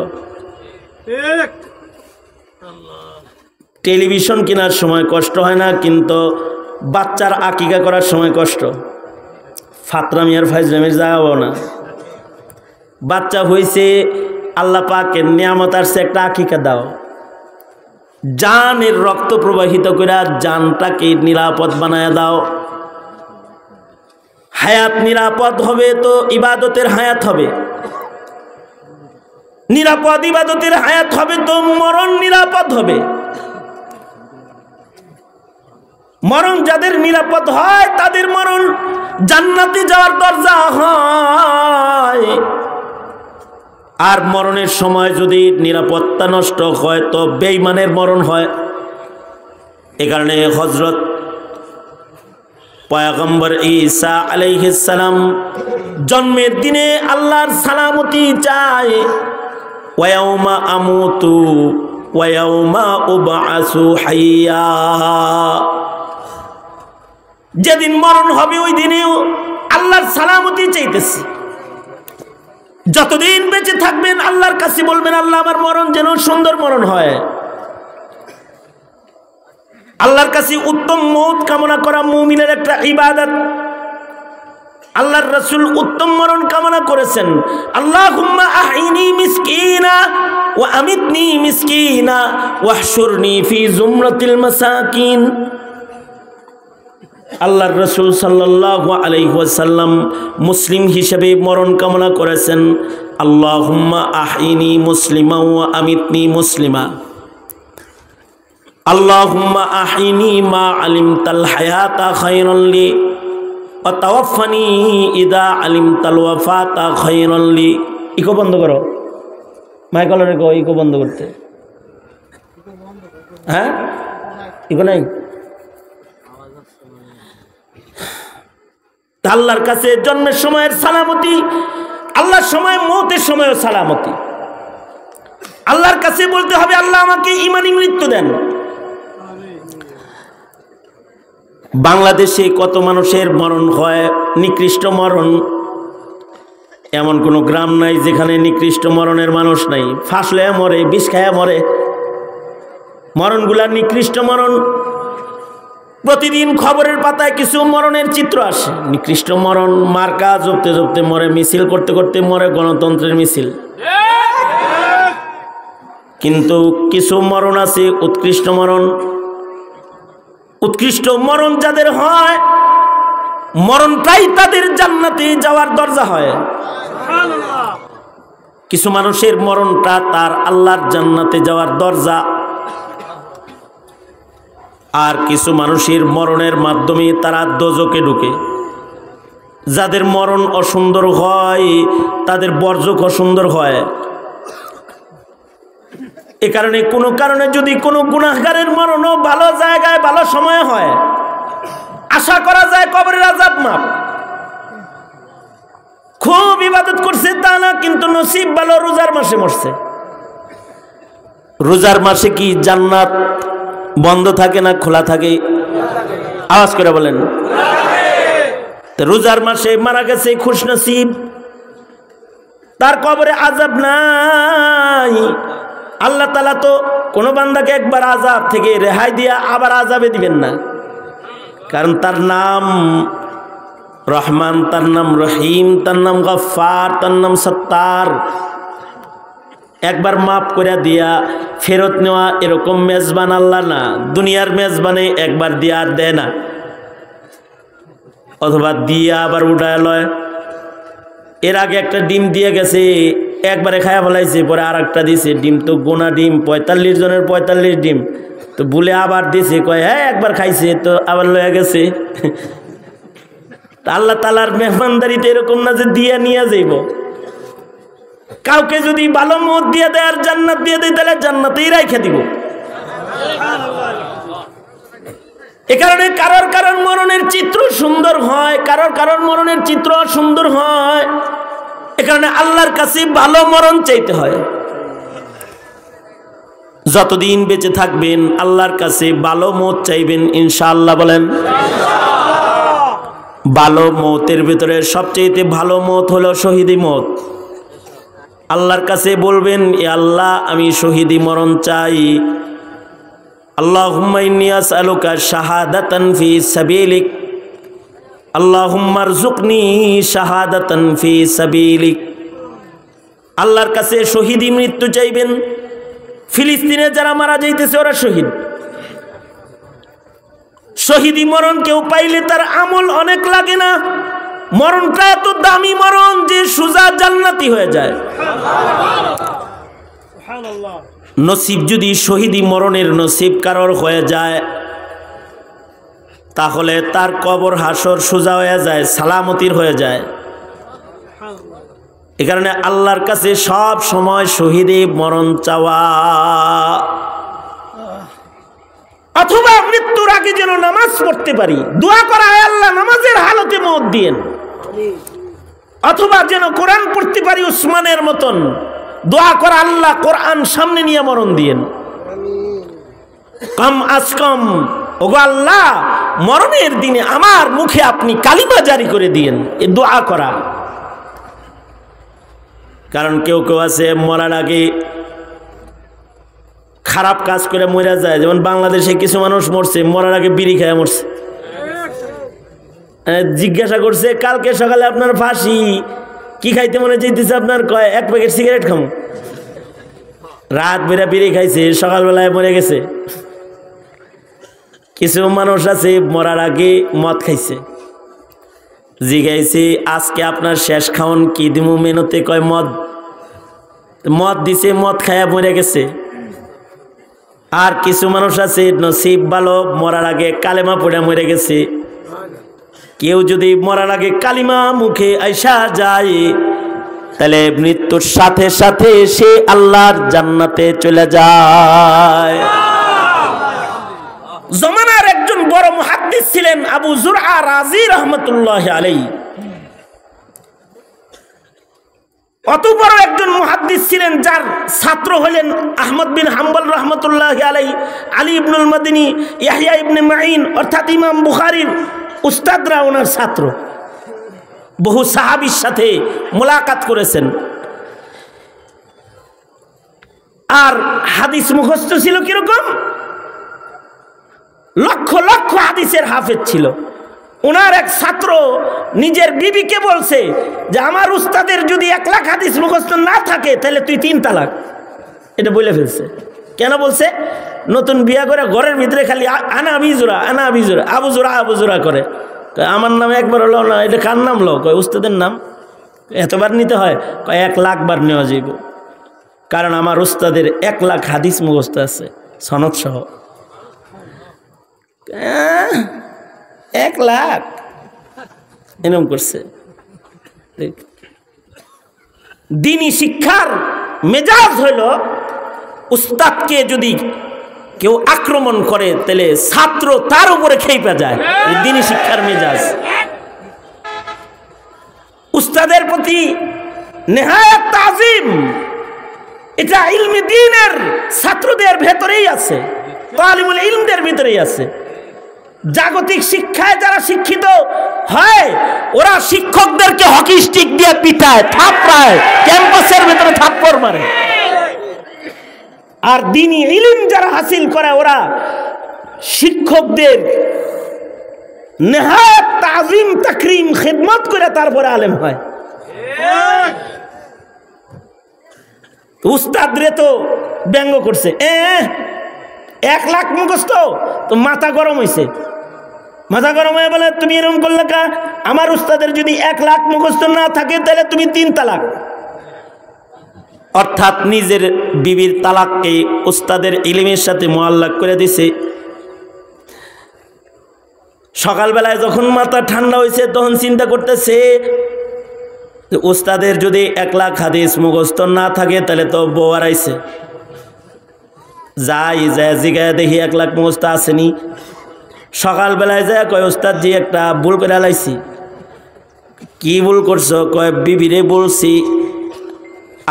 টেলিভিশন কেনার সময় কষ্ট হয় না, কিন্তু বাচ্চার আকিকা করার সময় কষ্ট। ফাতরামি আর ফাইজলামের জায়গাও না। বাচ্চা হয়েছে, আল্লাহ পাকের নিয়ামত আসছে, একটা আকিকা দাও, জানের রক্ত প্রবাহিত করে জানটাকে নিরাপদ বানায় দাও। হায়াত নিরাপদ হবে তো ইবাদতের হায়াত হবে, নিরাপদ ইবাদতের হায়াত হবে তো মরণ নিরাপদ হবে। মরণ যাদের নিরাপদ হয় তাদের মরণ জান্নাতে যাওয়ার দরজা হয়। আর মরণের সময় যদি নিরাপত্তা নষ্ট হয় তো বেঈমানের মরণ হয়। এ কারণে হযরত পয়গম্বর ঈসা আলাইহিস সালাম জন্মের দিনে আল্লাহর সালামতি চায়। ওয়া ইয়াউমা আমুতু ওয়া ইয়াউমা উবআসু হাইয়া, যেদিন মরণ হবে ওই দিনেও আল্লাহর সালামতি চাইতেছি। যতদিন বেঁচে থাকবেন আল্লাহর কাছে বলবেন, আল্লাহ আমার মরণ যেন সুন্দর মরণ হয়। আল্লাহর কাছে উত্তম মওত কামনা করা মুমিনের একটা ইবাদত। আল্লাহর রাসূল উত্তম মরণ কামনা করেছেন, আল্লাহুম্মা আহইনি মিসকিনা ওয়া আমিতনি মিসকিনা ওয়াহশুরনি ফি জুমরাতিল মাসাকিন। আল্লাহর রাসূল সাল্লাল্লাহু আলাইহি ওয়াসাল্লাম মুসলিম হিসেবে মরণ কামনা করেছেন, আল্লাহুম্মা আহইনি মুসলিমা ওয়া আমিতনি মুসলিমা, আল্লাহুম্মা আহইনি মা আলিমতাল হায়াতা খায়রান লি ওয়া তাওয়াফফানি ইদা আলিমতাল ওয়াফাতা খায়রান লি। ইকো বন্ধ করো, মাইকলরে গো ইকো বন্ধ করতে। হ্যাঁ, ইকো নাই। আল্লাহর কাছে জন্মের সময়ের সালামতি, আল্লাহর সময় মওতের সময়ও সালামতি। আল্লাহর কাছে বলতে হবে, আল্লাহ আমাকে ঈমানি মৃত্যু দেন। বাংলাদেশে কত মানুষের মরণ হয় নিকৃষ্ট মরণ, এমন কোনো গ্রাম নাই যেখানে নিকৃষ্ট মরণের মানুষ নাই। ফাঁসলে মরে, বিষ খায়া মরে, মরণগুলা নিকৃষ্ট মরণ। প্রতিদিন খবরের পাতায় কিছু মরণের চিত্র আসে, নিকৃষ্ট মরণ, মার্কা জপতে জপতে মরে, মিছিল করতে করতে মরে, গণতন্ত্রের মিছিল। কিন্তু কিছু মরণ আছে উৎকৃষ্ট মরণ। উৎকৃষ্ট মরণ যাদের হয়, মরণটাই তাদের জান্নাতে যাওয়ার দরজা হয়। কিছু মানুষের মরণটা তার আল্লাহর জান্নাতে যাওয়ার দরজা, আর কিছু মানুষের মরণের মাধ্যমে তারা দোজকে ঢুকে। যাদের মরণ অসুন্দর হয় তাদের বর্জক অসুন্দর হয়। এ কারণে কোনো কারণে যদি কোনো গুনাহগারের মরণও ভালো জায়গায় ভালো সময় হয়, আশা করা যায় কবরের আযাব মাপ। খুব ইবাদত করছে তা না, কিন্তু নসিব ভালো রোজার মাসে মরছে। রোজার মাসে কি জান্নাত বন্ধ থাকে না খোলা থাকে? আওয়াজ করে বলেন। রোজার মাসে মারা গেছে খুশনসিব, তার কবরে আযাব নাই। আল্লাহ তাআলা তো কোন বান্দাকে একবার আযাব থেকে রেহাই দিয়া আবার আযাবে দিবেন না, কারণ তার নাম রহমান, তার নাম রহিম, তার নাম গফফার, তার নাম সত্তার। একবার মাফ করে দিয়া ফেরত নেওয়া এরকম মেজবান আল্লাহ না। দুনিয়ার মেজবানে একবার দিয়া আর দেয় না, অথবা দিয়া আবার উঠায় লয়। এর আগে একটা ডিম দিয়ে গেছে, একবারে খায়া ফেলাইছে, পরে আর একটা দিছে। ডিম তো গোনা ডিম, ৪৫ জনের ৪৫ ডিম, তো বলে আবার দিছে, কয় হ্যাঁ একবার খাইছে তো আবার লয়ে গেছে। আল্লাহ তাআলার মেহমানদারিতে এরকম না যে দিয়া নিয়ে যাইব। কাউকে যদি ভালো মত দিয়ে দেয় আর জান্নাত দিয়ে দেয়, তাহলে জান্নাতেই রাইখা দিব। এ কারণে কারোর কারোর মরণের চিত্র সুন্দর হয়, কারোর কারোর মরণের চিত্র সুন্দর হয়। এ কারণে আল্লাহর কাছে ভালো মরণ চাইতে হয়। যতদিন বেঁচে থাকবেন আল্লাহর কাছে ভালো মত চাইবেন ইনশাআল্লাহ। বলেন ভালো মতের ভিতরে সবচেয়ে ভালো মত হলো শহীদি মত। আল্লাহর কাছে বলবেন, এ আল্লাহ আমি শহীদি মরণ চাই। আল্লাহুম্মা ইন্নী আসআলুকা শাহাদাতান ফি সাবিলিক, আল্লাহুম্মা রযুকনি শাহাদাতান ফি সাবিলিক। আল্লাহর কাছে শহীদি মৃত্যু চাইবেন। ফিলিস্তিনে যারা মারা যাইতেছে ওরা শহীদ। শহীদি মরণ কেউ পাইলে তার আমল অনেক লাগে না। মরণটা এত দামি মরণ যে সুজা জান্নাতি হয়ে যায়। নসিব যদি শহীদি মরণের নসিব কারোর হয়ে যায়, তাহলে তার কবর হাসর সোজা হয়ে যায়, সালামতির হয়ে যায়। এ কারণে আল্লাহর কাছে সব সময় শহীদি মরণ চাওয়া। অথবা মৃত্যুর আগে যেন নামাজ পড়তে পারি, দোয়া করা, আল্লাহ নামাজের হালতে মত দিয়েন। অথবা যেন কোরআন পড়তে পারি উসমানের মতন, দোয়া করা, আল্লাহ কোরআন সামনে নিয়ে মরণ দিয়েন। কম আজ কম, ওগো আল্লাহ মরণের দিনে আমার মুখে আপনি কালিমা জারি করে দিয়েন, এ দোয়া করা। কারণ কেউ কেউ আছে মরার আগে খারাপ কাজ করে মরে যায়। যেমন বাংলাদেশে কিছু মানুষ মরছে, মরার আগে বিড়ি খেয়ে মরছে। জিজ্ঞাসা করছে কালকে সকালে আপনার ফাঁসি, কি খাইতে মনে চাইতেছে আপনার? কয় 1 প্যাকেট সিগারেট খাম। রাত বেড়া বিড়ি খাইছে, সকালবেলায় মরে গেছে। কিছু মানুষ আছে মরার আগে মদ খাইছে। জিজ্ঞাইছে আজকে আপনার শেষ খাওন কি দিমু মেনুতে? কয় মদ। মদ দিছে, মদ খায়া মরে গেছে। আর কিছু মানুষ আছে নসিব ভালো, মরার আগে কালেমা পড়ে মরে গেছে। কেউ যদি মরার আগে কালিমা মুখে আইসা যায়, তাহলে মৃত্যুর সাথে সাথে সে আল্লাহর জান্নাতে চলে যায়। জমানার একজন বড় মুহাদ্দিস ছিলেন আবু যুরআ রাজি রাহমাতুল্লাহি আলাইহি। অত বড় একজন মুহাদ্দিস ছিলেন যার ছাত্র হলেন আহমদ বিন হাম্বল রাহমাতুল্লাহি আলাইহি, আলী ইবনুল মাদিনী, ইয়াহইয়া ইবনে মাঈন, অর্থাৎ ইমাম বুখারীর উস্তাদরা ওনার ছাত্র। বহু সাহাবীর সাথে মোলাকাত করেছেন। আর হাদিস মুখস্থ ছিল কিরকম? লক্ষ লক্ষ হাদিসের হাফেজ ছিল। ওনার এক ছাত্র নিজের বিবিকে বলছে যে আমার উস্তাদের যদি 1 লাখ হাদিস মুখস্থ না থাকে তাহলে তুই 3 তালাক। এটা বলে ফেলছে। কেন বলছে? নতুন বিয়া করে ঘরের ভিতরে খালি আনা আবিজুরা, আনা আবিজুরা, আবুজুরা আবুজুরা করে। আমার নাম একবার হলো না, এটা কার নাম লো? কয় উস্তাদের নাম। এতবার নিতে হয়? 1 লাখ বার নেওয়া যাইব, কারণ আমার উস্তাদের 1 লাখ হাদিস মুখস্থ আছে সনদ সহ। 1 লাখ এরকম করছে। দ্বীনি শিক্ষার মেজাজ হইল, উস্তাদকে যদি কেউ আক্রমণ করে তাহলে ছাত্র তার উপরে খেপে যায়। দ্বীনি শিক্ষার মেজাজ উস্তাদের প্রতি নেহায়াত তাজিম, এটা ইলমে দ্বীনের ছাত্রদের ভেতরেই আছে, তালিবুল ইলমদের ভিতরেই আছে। জাগতিক শিক্ষায় যারা শিক্ষিত হয় ওরা শিক্ষকদেরকে হকি স্টিক দিয়ে পিটায়, থাপড়ায়, ক্যাম্পাসের ভিতরে থাপ্পড় মারে। আর দ্বীনি ইলম যারা হাসিল করে ওরা শিক্ষকদের নেহায়াত তাজিম তাকরিম খিদমত করে তারপরে আলেম হয়। উস্তাদ রে তো ব্যঙ্গ করছে, 1 লাখ মুখস্থ, তো মাথা গরম হয়েছে। মাথা গরম হয়ে বলে তুমি এরকম করলে কা? আমার উস্তাদের যদি 1 লাখ মুখস্থ না থাকে তাহলে তুমি 3 তালাক। অর্থাৎ নিজের বিবির তালাককে উস্তাদের ইলমের সাথে মুআল্লাক করে দিছে। সকালবেলায় যখন মাথা ঠান্ডা হয়েছে তখন চিন্তা করতেছে উস্তাদের যদি 1 লাখ হাদিস মুখস্থ না থাকে তাহলে তো বউ হারাইছে। যাই যায় জিগায় দেখি 1 লাখ মুখস্থ আসেনি। সকালবেলায় যায় কয় উস্তাদ জি একটা ভুল করে লাইছি। কি ভুল করছো? কয় বিবিরে বলছি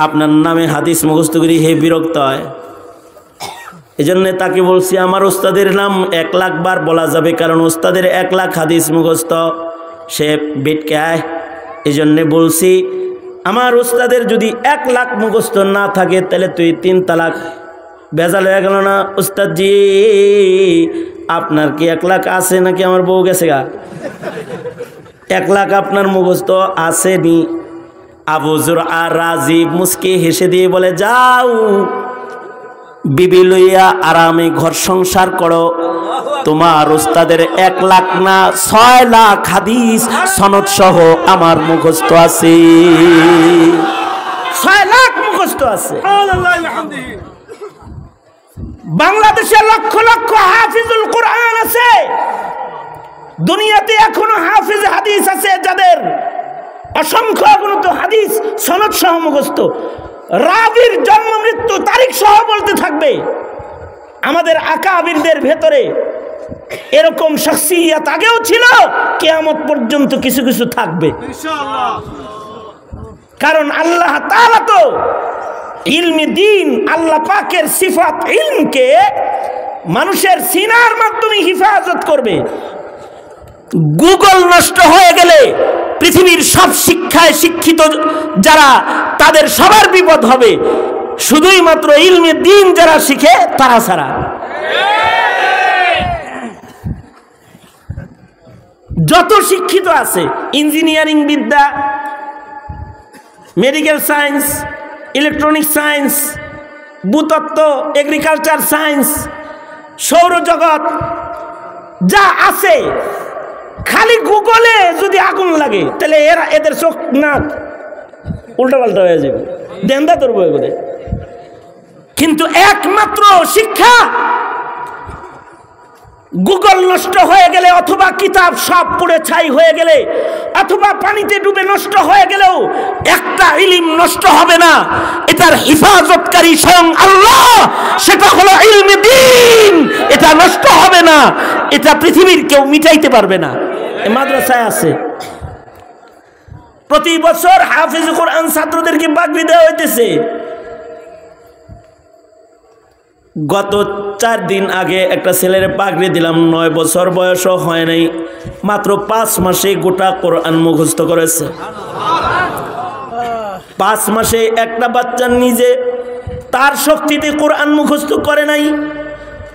আপনার নামে হাদিস মুখস্থ করি, হে বিরক্ত হয়, এই জন্য তাকে বলছি আমার উস্তাদের নাম 1 লাখ বার বলা যাবে, কারণ উস্তাদের 1 লাখ হাদিস মুখস্থ, সে বিটকে আয়। এই জন্যে বলছি আমার উস্তাদের যদি 1 লাখ মুখস্থ না থাকে তাহলে তুই 3 তালাক। বেজাল হয়ে গেল না? উস্তাদ জি আপনার কি 1 লাখ আছে নাকি আমার বউ গেছে গা? 1 লাখ আপনার মুখস্থ আসেনি। আবু যুরআ রাজি মুস্কি হেসে দিয়ে বলে যাও বিবি লইয়া আরামে ঘর সংসার করো, তোমার উস্তাদের 1 লাখ না 6 লাখ হাদিস সনদ সহ আমার মুখস্থ আছে। 6 লাখ মুখস্থ আছে। বাংলাদেশে লক্ষ লক্ষ হাফিজুল কোরআন আছে, দুনিয়াতে এখনো হাফিজ হাদিস আছে যাদের অসংখ্য অগণিত হাদিস সনদ সহ মুখস্থ, রাবির জন্ম মৃত্যু তারিখ সহ বলতে থাকবে। আমাদের আকাবিরদের ভেতরে এরকম শখসিয়ত আগেও ছিল, কিয়ামত পর্যন্ত কিছু কিছু থাকবে ইনশাআল্লাহ। কারণ আল্লাহ তাআলা তো ইলমে দ্বীন, আল্লাহ পাকের সিফাত ইলমকে মানুষের সিনার মাধ্যমে হিফাজত করবে। গুগল নষ্ট হয়ে গেলে পৃথিবীর সব শিক্ষায় শিক্ষিত যারা তাদের সবার বিপদ হবে, শুধুই মাত্র ইলমে দ্বীন যারা শিখে তারা ছাড়া। যত শিক্ষিত আছে, ইঞ্জিনিয়ারিং বিদ্যা, মেডিকেল সায়েন্স, ইলেকট্রনিক সায়েন্স, ভূতত্ত্ব, এগ্রিকালচার সায়েন্স, সৌরজগৎ যা আছে, খালি গুগলে যদি আগুন লাগে তাহলে এদের চোখ নাক উল্টা পাল্টা হয়ে যাবে, দেন্দা তোর বই করে। কিন্তু একমাত্র শিক্ষা, গুগল নষ্ট হয়ে গেলে অথবা কিতাব সব পুড়ে ছাই হয়ে গেলে অথবা পানিতে ডুবে নষ্ট হয়ে গেলেও একটা ইলম নষ্ট হবে না, এটার হিফাজতকারী স্বয়ং আল্লাহ, সেটা হলো ইলমে দ্বীন। এটা নষ্ট হবে না, এটা পৃথিবীর কেউ মিটাইতে পারবে না। এই মাদ্রাসায় আছে, প্রতি বছর হাফিজ কোরআন ছাত্রদেরকে বাগড়ি দেওয়া হইতেছে। গত 4 দিন আগে একটা ছেলের পাগড়ি দিলাম, 9 বছর বয়সও হয় নাই, মাত্র 5 মাসে গোটা কোরআন মুখস্থ করেছে। 5 মাসে একটা বাচ্চা নিজে তার শক্তিতে কোরআন মুখস্থ করে নাই,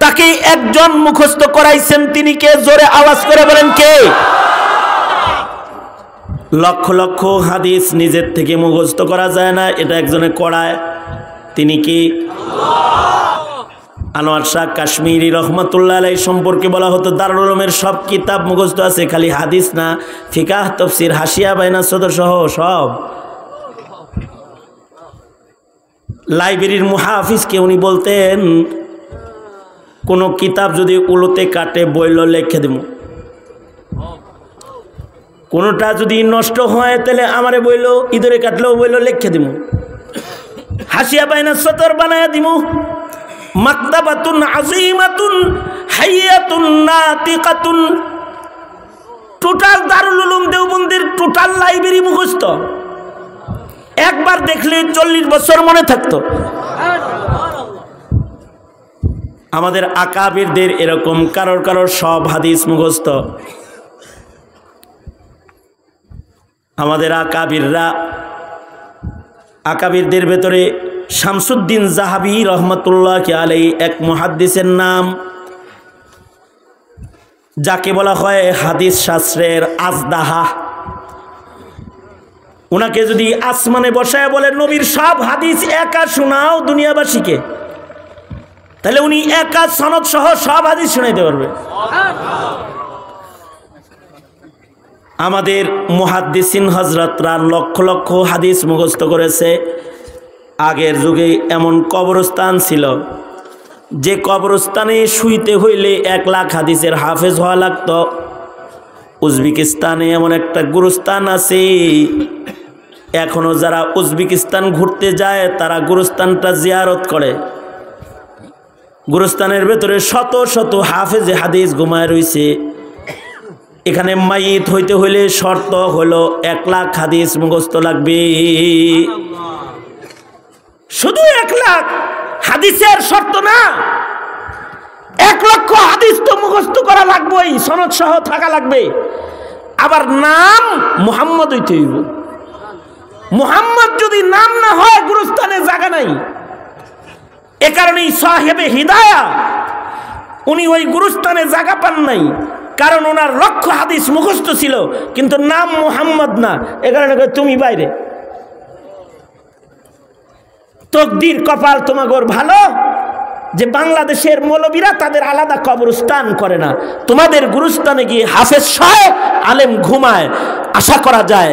তাকে একজন মুখস্থ করাইছেন। তিনি কে? জোরে আওয়াজ করে বলেন কে? লক্ষ লক্ষ হাদিস নিজের থেকে মুখস্থ করা যায় না, এটা একজনে করায়। তিনি কি? আনোয়ার শাহ কাশ্মীরি রহমতুল্লাহ আলাইহি সম্পর্কে বলা হতো দারুল উলুমের সব কিতাব মুখস্থ আছে, খালি হাদিস না, ফিকাহ, তাফসীর, হাসিয়া, বাইনা সদর সহ সব। লাইব্রেরির মুহাফিজকে উনি বলতেন, কোনো কিতাব যদি উলোতে কাটে বইল লিখে দেব, কোনোটা যদি নষ্ট হয় তাহলে আমারে বইল, ইঁদুরে কাটলেও বইল লিখে দিব, হাসিয়া বাইনা সতর বানায় দিব। মাকতাবাতুন আযীমাতুন হাইয়াতুন নাতিকাতুন, টোটাল দারুল উলুম দেওবন্দের টোটাল লাইব্রেরি মুখস্থ, একবার দেখলে 40 বছর মনে থাকতো। আমাদের আকাবিরদের এরকম কারোর কারোর সব হাদিস মুখস্থ। আমাদের আকাবিরদের ভেতরে শামসুদ্দিন জাহাবি রহমতুল্লাহ আলাইহি এক মুহাদ্দিসের নাম, যাকে বলা হয় হাদিস শাস্ত্রের আজদাহা। ওনাকে যদি আসমানে বসায় বলে নবীর সব হাদিস একা শোনাও দুনিয়াবাসীকে, তাহলে উনি একা সনদ সহ সব হাদিস শোনাইতে পারবে। আমাদের মুহাদ্দিসিন হযরতরা লক্ষ লক্ষ হাদিস মুখস্থ করেছে। আগের যুগে এমন কবরস্থান ছিল যে কবরস্থানে শুইতে হইলে 1 লাখ হাদিসের হাফেজ হওয়া লাগত। উজবেকিস্তানে এমন একটা গুরুস্থান আছে, এখনো যারা উজবেকিস্তান ঘুরতে যায় তারা গুরুস্থানটা জিয়ারত করে। গুরুস্থানের ভেতরে শত শত হাফেজে হাদিস ঘুমায় রয়েছে। এখানে মাইত হইতে হইলে শর্ত হলো 1 লাখ হাদিস মুখস্থ লাগবে। শুধু 1 লাখ হাদিসের শর্ত না, 1 লক্ষ হাদিস তো মুখস্থ করা লাগবেই, সনদ সহ থাকা লাগবে। আবার নাম মুহাম্মদ হইতে হইব। মুহাম্মদ যদি নাম না হয় গুরুস্থানে জায়গা নাই। এ কারণেই সাহেবে হিদায়া উনি ওই গুরুস্থানে জায়গা পান নাই, কারণ ওনার লক্ষ হাদিস মুখস্থ ছিল কিন্তু নাম মুহাম্মদ না। এ কারণে তুমি বাইরে। তকদির কপাল তোমাগর ভালো যে বাংলাদেশের মৌলবীরা তাদের আলাদা কবরস্থান করে না। তোমাদের গুরুস্থানে গিয়ে হাফেজ সহ আলেম ঘুমায়। আশা করা যায়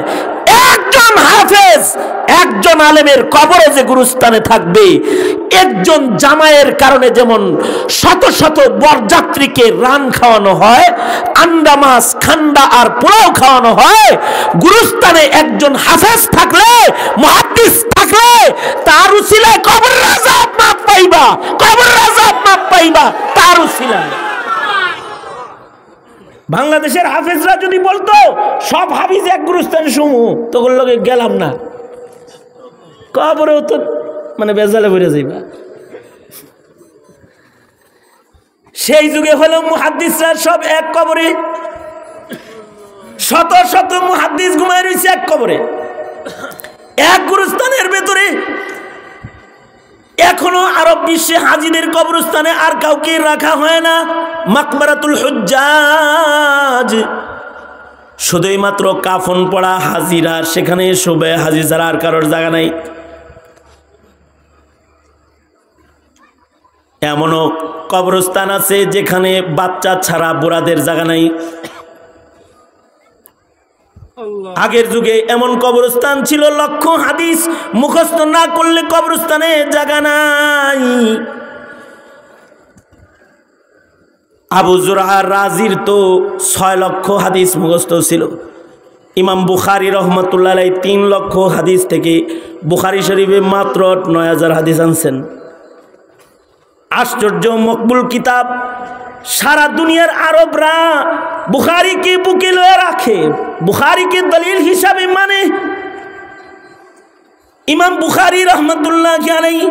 একজন হাফেজ একজন আলেমের কবরে যে গুরুস্থানে থাকবে, একজন জামাইয়ের কারণে যেমন শত শত বরযাত্রীকে রান খাওয়ানো হয়, আন্ডা মাছ খান্ডা আর পোলাও খাওয়ানো হয়, গুরুস্থানে একজন হাফেজ থাকলে, মুহাদ্দিস থাকলে তার উসিলায় কবরের আযাব মাফ পাইবা, কবরের আযাব মাফ পাইবা তার উসিলায়। বাংলাদেশের হাফেজরা যদি বলতো সব হাফিজ এক গুরুস্থানে সমূহ, তখন লোকে গেলাম না, কবরেও তো মানে বেজালে ভরে যাইবা। সেই যুগে হলো মুহাদ্দিসরা সব এক কবরে, শত শত মুহাদ্দিস ঘুমায় রয়েছে এক কবরে, এক গুরুস্থানের ভেতরে। এখনো আরব বিশ্বে হাজিদের কবরস্থানে আর কাউকে রাখা হয় না। মাকবারাতুল হুজ্জাজ শুধুই মাত্র কাফন পড়া হাজিরা সেখানে শোবে, হাজি ছাড়া আর কারোর জায়গা নাই। এমনও কবরস্থান আছে যেখানে বাচ্চা ছাড়া বুড়াদের জায়গা নাই। আগের যুগে এমন কবরস্থান ছিল লক্ষ হাদিস মুখস্থ না করলে কবরস্থানে জায়গা নাই। আবু যুরআ রাজির তো 6 লক্ষ হাদিস মুখস্থ ছিল। ইমাম বুখারী রহমতুল্লাহ আলাইহি 3 লক্ষ হাদিস থেকে বুখারী শরীফে মাত্র 9000 হাদিস আনছেন। আশ্চর্য মকবুল কিতাব। সারা দুনিয়ার আরবরা বুখারীকে বুকে লয়ে রাখে, বুখারীকে দলিল হিসাবে মানে। ইমাম বুখারী রহমতুল্লাহ আলাইহি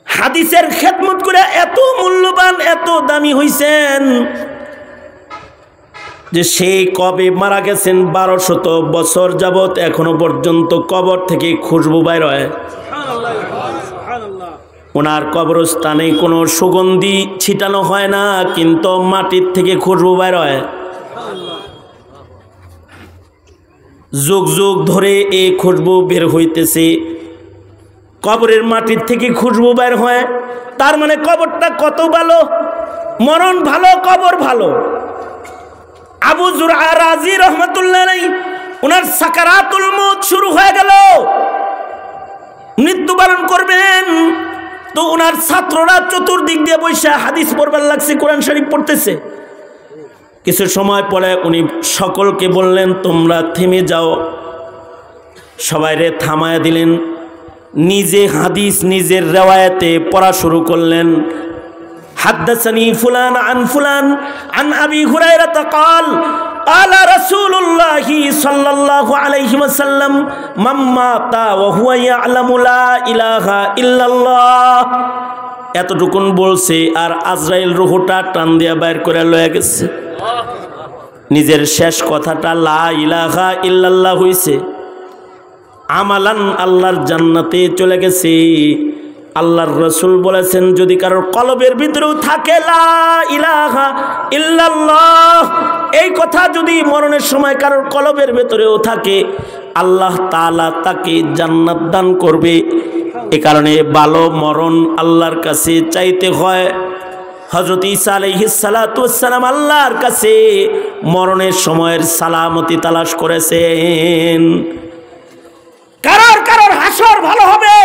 হাদিসের খেদমত করে এত মূল্যবান এত দামি হইছেন যে সেই কবে মারা গেছেন 1200 বছর যাবত এখনো পর্যন্ত কবর থেকে খুশবু বাইর হয়। ওনার কবরস্থানে কোনো সুগন্ধি ছিটানো হয় না, কিন্তু মাটির থেকে খুশবু বাইর হয়। যুগ যুগ ধরে এই খুশবু বের হইতেছে, কবরের মাটির থেকে খুশবু বের হয়। তার মানে কবরটা কত ভালো, মরণ ভালো, কবর ভালো। আবু যুরআ রাজি রহমতুল্লাহ আলাইহি ওনার সাকারাতুল মউত শুরু হয়ে গেল। মৃত্যুবরণ করবেন। তো ওনার ছাত্ররা চতুর্দিক দিয়ে বৈশা হাদিস পড়বার লাগছে, কোরআন শরীফ পড়তেছে। কিছু সময় পরে উনি সকলকে বললেন, তোমরা থেমে যাও। সবাইরে থামায়া দিলেন। নিজে হাদিস নিজের রেওয়ায়াতে পড়া শুরু করলেন। হাদ্দাসানি ফুলান আন ফুলান আন আবি হুরায়রা ক্বাল قال رسول الله صلى الله عليه وسلم من مات وهو يعلم لا اله الا الله। এতটুকুন বলছে আর আজরাইল রূহটা টান দিয়া বাইর করে লয়ে গেছে। নিজের শেষ কথাটা লা ইলাহা ইল্লাল্লাহ হইছে। আমালান আল্লাহর জান্নাতে চলে গেছে। আল্লাহর রাসূল বলেছেন, যদি কারোর কলবের ভিতরেও থাকে লা ইলাহা ইল্লাল্লাহ, এই কথা যদি মরণের সময় কারোর কলবের ভিতরেও থাকে, আল্লাহ তাআলা তাকে জান্নাত দান করবে। এ কারণে ভালো মরণ আল্লাহর কাছে চাইতে হয়। হযরত ঈসা আলাইহিস সালাতু ওয়াস সালাম আল্লাহর কাছে মরণের সময়ের সালামতি তালাশ করেছেন। কারোর হাসর ভালো হবে,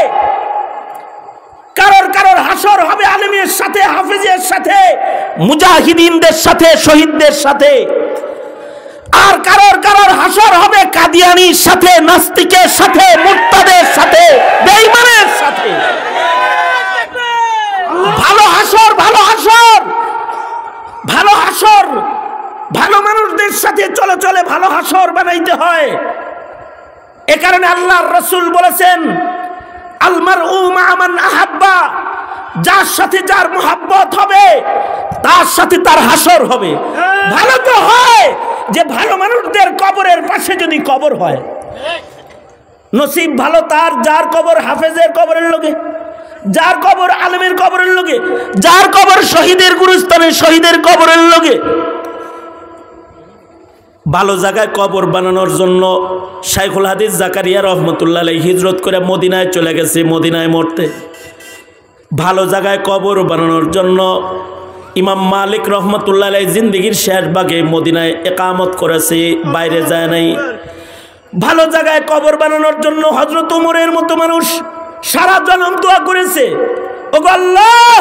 কারোর হাসর হবে আলেমের সাথে, হাফেজের সাথে, মুজাহিদিনদের সাথে, শহীদদের সাথে। আর কারোর হাসর হবে কাদিয়ানির সাথে, নাস্তিকের সাথে, মুরতাদের সাথে, বেঈমানের সাথে। ভালো হাসর, ভালো হাসর, ভালো হাসর, ভালো মানুষদের সাথে চলে চলে ভালো হাসর বানাইতে হয়। এ কারণে আল্লাহর রাসূল বলেছেন, আল মারউ মা মান আহাব্বা, যার সাথে যার মুহাব্বত হবে তার সাথে তার হাসর হবে। ভালো তো হয় যে ভালো মানুষদের কবরের পাশে যদি কবর হয়, নসিব ভালো তার যার কবর হাফেজের কবরের লগে, যার কবর আলেমের কবরের লগে, যার কবর শহীদের গুরুস্থানে শহীদের কবরের লগে। ভালো জায়গায় কবর বানানোর জন্য শাইখুল হাদিস জাকারিয়া রহমতুল্লাহ আলাইহি হিজরত করে মদিনায় চলে গেছে, মদিনায় মরতে। ভালো জায়গায় কবর বানানোর জন্য ইমাম মালিক রহমতুল্লাহ আলাইহি জিন্দেগির শেষ ভাগে মদিনায় ইকামত করেছে, বাইরে যায় নাই। ভালো জায়গায় কবর বানানোর জন্য হযরত ওমরের মতো মানুষ সারা জনম দোয়া করেছে, ওগো আল্লাহ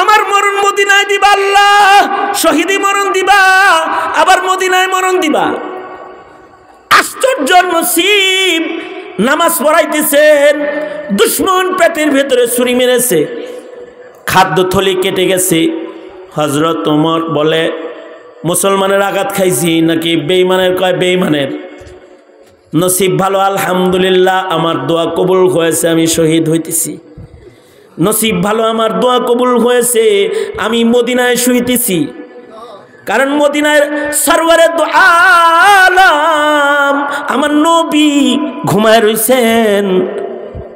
আমার মরণ মদিনায় দিবা, আল্লাহ শহীদি মরণ দিবা, আবার মদিনায় মরণ দিবা। আশ্চর্য নসিব, নামাজ পড়াইতেছেন, দুশ্মন পেটের ভেতরে ছুরি মেরেছে, খাদ্য থলি কেটে গেছে। হযরত ওমর বলে, মুসলমানের আঘাত খাইছি নাকি বেঈমানের? কয় বেঈমানের। নসিব ভালো, আলহামদুলিল্লাহ আমার দোয়া কবুল হয়েছে, আমি শহীদ হইতেছি। নসিব ভালো, আমার দোয়া কবুল হয়েছে, আমি মদিনায় শুইতেছি। কারণ মদিনায় সরওয়ারে দু আলাম আমার নবী ঘুমায় রইছেন।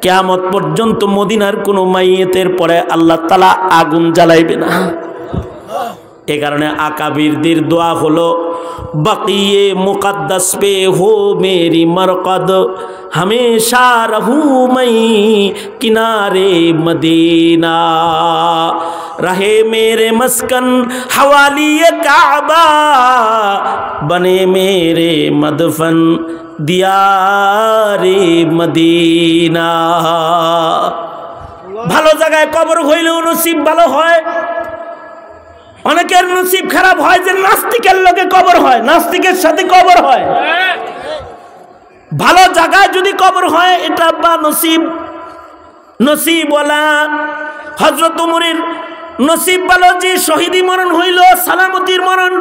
কিয়ামত পর্যন্ত মদিনার কোনো মাইয়েতের পরে আল্লাহ তাআলা আগুন জ্বালাইবে না। এ কারণে আকাবিরদের দোয়া হলো, বাকিয়ে মুকদ্দাস পে হো মেরি মরকদ, हमेशा रहूं मैं किनारे मदीना, रहे मेरे मस्कन हवाली काबा, बने मेरे मदफन दियारे मदीना। ভালো জায়গায় কবর হইলেও নসিব ভালো হয়। অনেকের নসিব খারাপ হয় যে নাস্তিকের লগে কবর হয়, নাস্তিকের সাথে কবর হয়। ভালো জায়গায় যদি কবর হয় এটা বা নসিব, নসিবওয়ালা। হযরত ওমরের নসিব ভালো যে শহীদি মরণ হইল, সালামতির মরণ,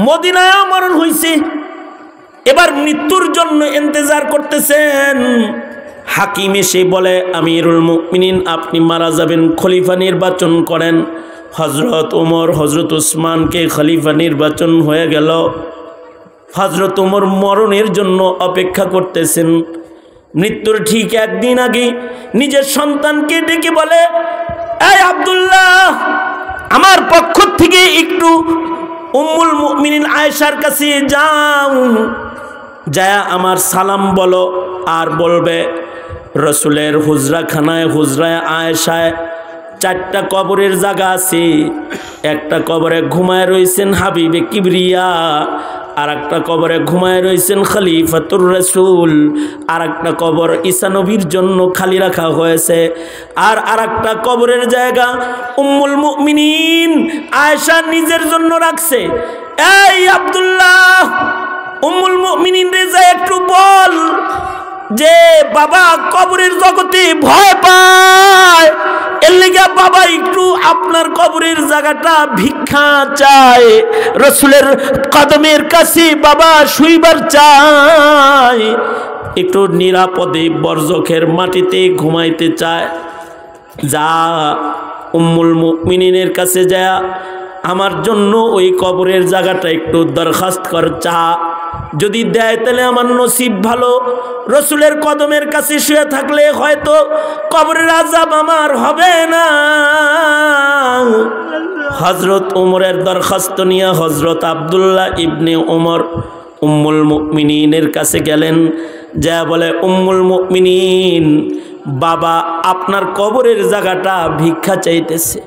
মদিনায়ও মরণ হইছে। এবার মৃত্যুর জন্য ইন্তজার করতেছেন। হাকিম এসে বলে, আমিরুল মুমিনিন আপনি মারা যাবেন, খলিফা নির্বাচন করেন। হযরত ওমর হযরত উসমানকে খলিফা নির্বাচন হয়ে গেল। হযরত ওমর মরণের জন্য অপেক্ষা করতেছেন। মৃত্যুর ঠিক একদিন আগে নিজের সন্তানকে ডেকে বলে, এই আব্দুল্লাহ, আমার পক্ষ থেকে একটু উম্মুল মুমিনিন আয়েশার কাছে যাও, যায় আমার সালাম বলো। আর বলবে রসুলের হুজরাখানায়, হুজরায় আয়েশায় 4টা কবরের জায়গা আছে। একটা কবরে ঘুমায় রয়েছেন হাবিবে কিবরিয়া, আর একটা কবরে ঘুমায় রয়েছেন খলিফাতুর রাসূল, আর একটা কবর ঈসা নবীর জন্য খালি রাখা হয়েছে। আর একটা কবরের জায়গা উম্মুল মুমিনিন আয়েশা নিজের জন্য রাখছে। এই আব্দুল্লাহ, উম্মুল মুমিনিন রে যা একটু বল যে বাবা কবরের জগতে ভয় পায়, এর লেগে বাবা একটু আপনার কবরের জায়গাটা ভিক্ষা চায়, রসুলের কদমের কাছে বাবা শুইবার চায়, একটু নিরাপদে বরজখের মাটিতে ঘুমাইতে চায়। যা উম্মুল মুমিনিনের কাছে যা আমার জন্য ওই কবরের জায়গাটা একটু দরখাস্ত কর, চা, যদি দেয় তাহলে আমার নসিব ভালো। রসুলের কদমের কাছে শুয়ে থাকলে হয়তো কবরের আযাব আমার হবে না। হযরত ওমরের দরখাস্ত নিয়ে হযরত আব্দুল্লাহ ইবনে ওমর উম্মুল মুমিনিনের কাছে গেলেন, যা বলে উম্মুল মুমিনিন বাবা আপনার কবরের জায়গাটা ভিক্ষা চাইতেছে,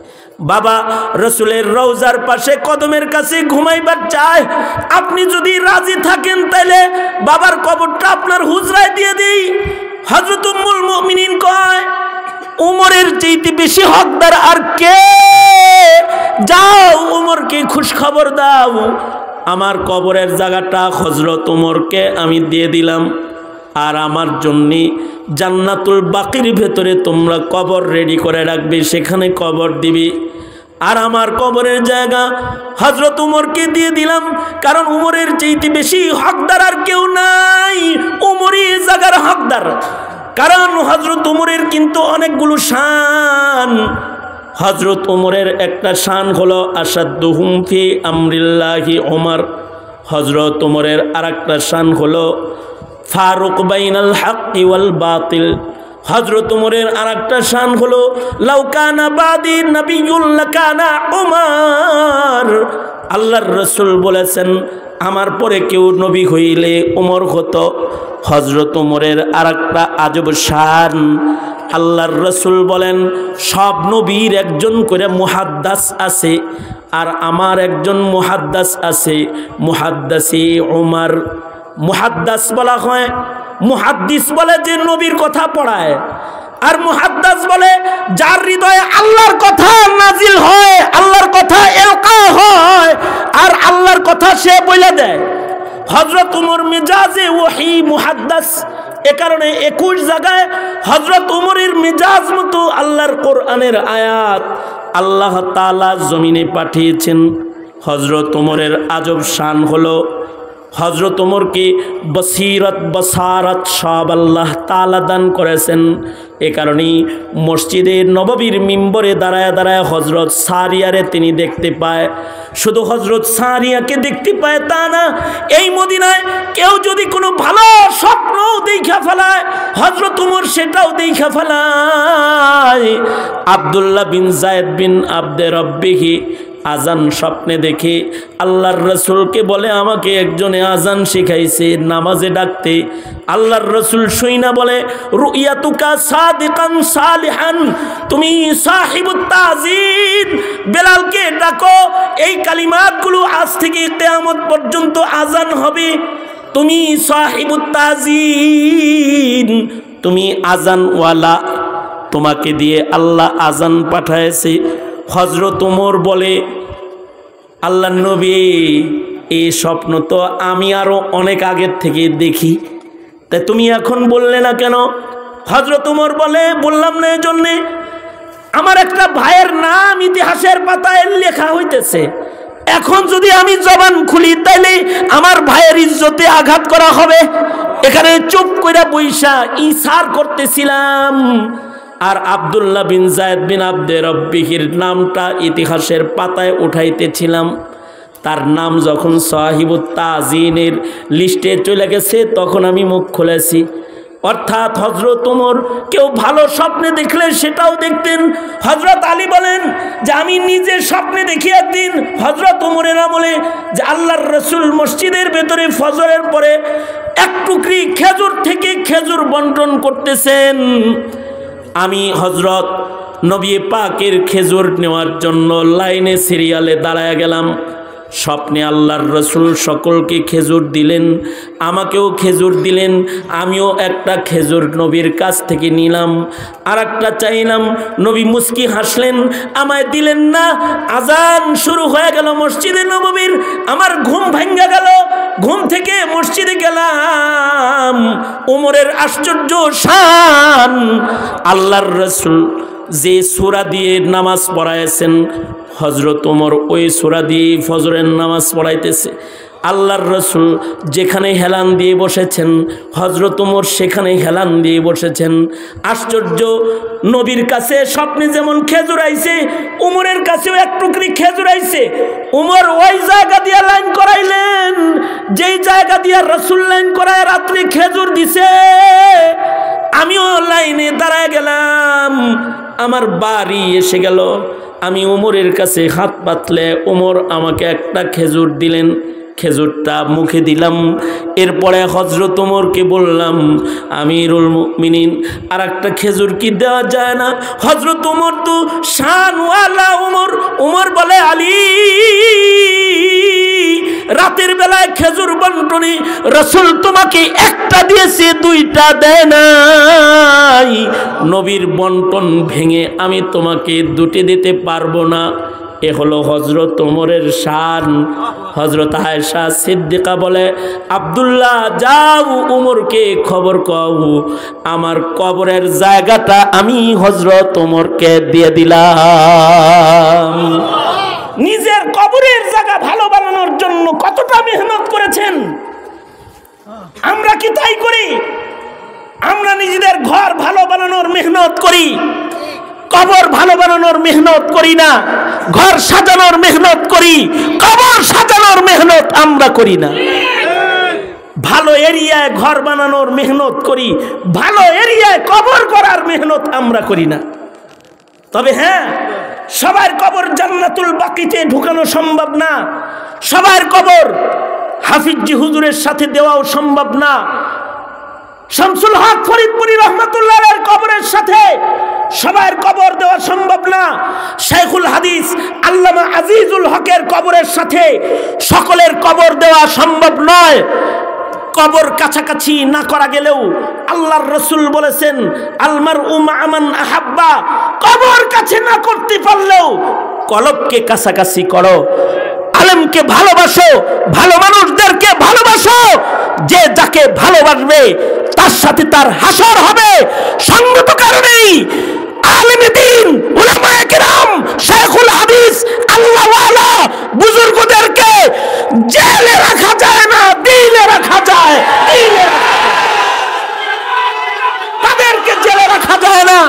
বাবা রসুলের রওজার পাশে কদমের কাছে ঘুমাইবার চায়, আপনি যদি রাজি থাকেন তাহলে বাবার কবরটা আপনার হুজরায় দিয়ে দিই। হযরত উম্মুল মুমিনিন কয় উমরের চাইতে বেশি হকদার আর কে? যাও উমরকে খুশ খবর দাও, আমার কবরের জায়গাটা হযরত উমরকে আমি দিয়ে দিলাম, আর আমার জন্য জান্নাতুল বাকির ভেতরে তোমরা কবর রেডি করে রাখবে, সেখানে কবর দিবি। আর আমার কবরের জায়গা হযরত উমরকে দিয়ে দিলাম, কারণ উমরের চাইতে বেশি হকদার আর কেউ নাই, উমরই জায়গার হকদার। কারণ হযরত উমরের কিন্তু অনেকগুলো শান। হযরত উমরের একটা শান হলো আসাদুহুম ফি আমরিল্লাহি ওমর, হযরত উমরের আরেকটা শান হলো ফারুক বাইনাল হাক্কি ওয়াল বাতিল। হযরত উমরের আরেকটা শান হলো লাউ কানা বাদি নবিয়্যুল লাকানা উমর। আল্লাহর রাসূল বলেছেন আমার পরে কেউ নবী হইলে উমর হতো। হযরত উমরের আরেকটা আজব শান, আল্লাহর রাসূল বলেন সব নবীর একজন করে মুহাদ্দিস আছে, আর আমার একজন মুহাদ্দিস আছে, মুহাদ্দিসে উমর। মুহাদ্দিস বলা হয়, মুহাদ্দিস বলে যে নবীর কথা পড়ায়, আর মুহাদ্দিস বলে যার হৃদয়ে আল্লাহর কথা নাজিল হয়, আল্লাহর কথা ইলকা হয়, আর আল্লাহর কথা সে বলে দেয়। হযরত উমর মিজাজে ওহী মুহাদ্দিস, এ কারণে 21 জায়গায় হযরত উমরের মিজাজ মতো আল্লাহর কোরআনের আয়াত আল্লাহ তাআলা জমিনে পাঠিয়েছেন। হযরত উমরের আজব শান হলো হযরত উমরকে বসিরত বসারত সব আল্লাহ তাআলা দান করেছেন। এ কারণেই মসজিদে নববীর মিম্বরে দাঁড়ায় দাঁড়ায় হযরত সারিয়ারে তিনি দেখতে পায়। শুধু হযরত সারিয়াকে দেখতে পায় তা না, এই মদিনায় কেউ যদি কোনো ভালো স্বপ্ন দেখা ফেলায় হযরত উমর সেটাও দেখা ফেলায়। আব্দুল্লাহ বিন যায়েদ বিন আব্দে রব্বিহি আজান স্বপ্নে দেখে আল্লাহর রাসূলকে বলে আমাকে একজনে আজান শিখাইছে নামাজে ডাকতে। আল্লাহর রাসূল শুইনা বলে রুইয়াতুকা সাদিকান সালিহান, তুমি সাহিবুত তাজিন বেলালকে ডাকো, এই কালিমাতগুলো আজ থেকে কিয়ামত পর্যন্ত আজান হবে। তুমি সাহিবুত তাজিন, তুমি আজানওয়ালা, তোমাকে দিয়ে আল্লাহ আজান পাঠায়েছে। হযরত উমর বলে আল্লাহর নবী এই স্বপ্ন তো আমি আরো অনেক আগের থেকে দেখি, তাই তুমি এখন বললে না কেন? হযরত উমর বলে বললাম না এই জন্যে আমার একটা ভাইয়ের নাম ইতিহাসের পাতায় লেখা হইতেছে, এখন যদি আমি জবান খুলি তাইলে আমার ভাইয়ের ইজ্জতে আঘাত করা হবে। এখানে চুপ কইরা বইসা ইশার করতেছিলাম, আর আব্দুল্লাহ বিন যায়েদ বিন আব্দে রব্বিহির নামটা ইতিহাসের পাতায় উঠাইতেছিলাম। তার নাম যখন সাহিবুত তাজিনের লিস্টে চলে গেছে তখন আমি মুখ খুলেছি। অর্থাৎ হযরত উমর কেউ ভালো স্বপ্নে দেখলে সেটাও দেখতেন। হযরত আলী বলেন যে আমি নিজে স্বপ্নে দেখি একদিন হযরত উমরের আমলে যে আল্লাহর রাসূল মসজিদের ভেতরে ফজরের পরে এক টুকরি খেজুর থেকে খেজুর বন্টন করতেছেন। আমি হযরত নবী পাকের খেজুর নেওয়ার জন্য লাইনে সিরিয়ালে দাঁড়ায় গেলাম। স্বপ্নে আল্লাহর রসুল সকলকে খেজুর দিলেন, আমাকেও খেজুর দিলেন। আমিও একটা খেজুর নবীর কাছ থেকে নিলাম, আর একটা চাইলাম। নবী মুস্কি হাসলেন, আমায় দিলেন না। আজান শুরু হয়ে গেল মসজিদে নববীর। আমার ঘুম ভাঙ্গা গেল, ঘুম থেকে মসজিদে গেলাম। ওমরের আশ্চর্য শান, আল্লাহর রসুল যে সূরা দিয়ে নামাজ পড়াইছেন, হযরত ওমর ওই সূরা দিয়ে ফজরের নামাজ পড়াইতেছে। আল্লাহর রসুল যেখানে হেলান দিয়ে বসেছেন, হযরত ওমর সেখানে হেলান দিয়ে বসেছেন। আশ্চর্য, নবীর কাছে স্বপ্নে যেমন খেজুর আইছে, ওমরের কাছেও এক টুকরি খেজুর আইছে। ওমর ওই জায়গা দিয়ে লাইন করাইলেন যেই জায়গা দিয়ে রসুল লাইন করায় রাত্রি খেজুর দিছে। আমিও লাইনে দাঁড়ায় গেলাম, আমার বাড়ি এসে গেল। আমি ওমরের কাছে হাত পাতলে ওমর আমাকে একটা খেজুর দিলেন, খেজুরটা মুখে দিলাম। এরপরে হযরত ওমরকে বললাম, আমিরুল মুমিনিন আর একটা খেজুর কি দেওয়া যায় না? হযরত ওমর তো শানওয়ালা ওমর। ওমর বলে, আলী, রাতের বেলায় খেজুর বন্টনি রসুল তোমাকে একটা দিয়েছে, দুইটা দেয় নাই। নবীর বন্টন ভেঙে আমি তোমাকে দুটি দিতে পারবো না। এ হলো হযরত ওমরের শান। হযরত আয়েশা সিদ্দিকা বলে, আব্দুল্লাহ যাও ওমরকে খবর কও, আমার কবরের জায়গাটা আমি হযরত ওমরকে দিয়ে দিলাম। নিজের কবরের জায়গা ভালো বানানোর জন্য কতটা মেহনত করেছেন, আমরা কি তাই করি? আমরা নিজেদের ঘর ভালো বানানোর মেহনত করি, কবর ভালো বানানোর মেহনত করি না। ঘর সাজানোর মেহনত করি, কবর সাজানোর মেহনত আমরা করি না। ভালো এরিয়ায় ঘর বানানোর মেহনত করি, ভালো এরিয়ায় কবর করার মেহনত আমরা করি না। তবে হ্যাঁ, সবার কবর জান্নাতুল বাকিতে ঢুকানো সম্ভব না, সবার কবর হাফিজি হুজুরের সাথে দেওয়াও সম্ভব না, শামসুল হক ফরিদপুরি রহমাতুল্লাহের কবরের সাথে সবার কবর দেওয়া সম্ভব না, শেখুল হাদিস আল্লামা আজিজুল হকের কবরের সাথে সকলের কবর দেওয়া সম্ভব নয়। কবর কাছাকাছি না করা গেলেও আল্লাহর রসুল বলেছেন, আলমারউ মা মান আহাব্বা, কবর কাছে না করতে পারলেও কলবকে কাছাকাছি করো। আলেমকে ভালোবাসো, ভালো মানুষদেরকে ভালোবাসো। যে যাকে ভালোবাসবে তার সাথে তার হাসর হবে। সঙ্গত কারণেই আলেমে দ্বীন, উলামায়ে কেরাম, শেখুল হাদিস, আল্লাহওয়ালা বুজুর্গদেরকে জেলে রাখা যায় না, দিলে রাখা যায়। তাদেরকে জেলে রাখা যায় না,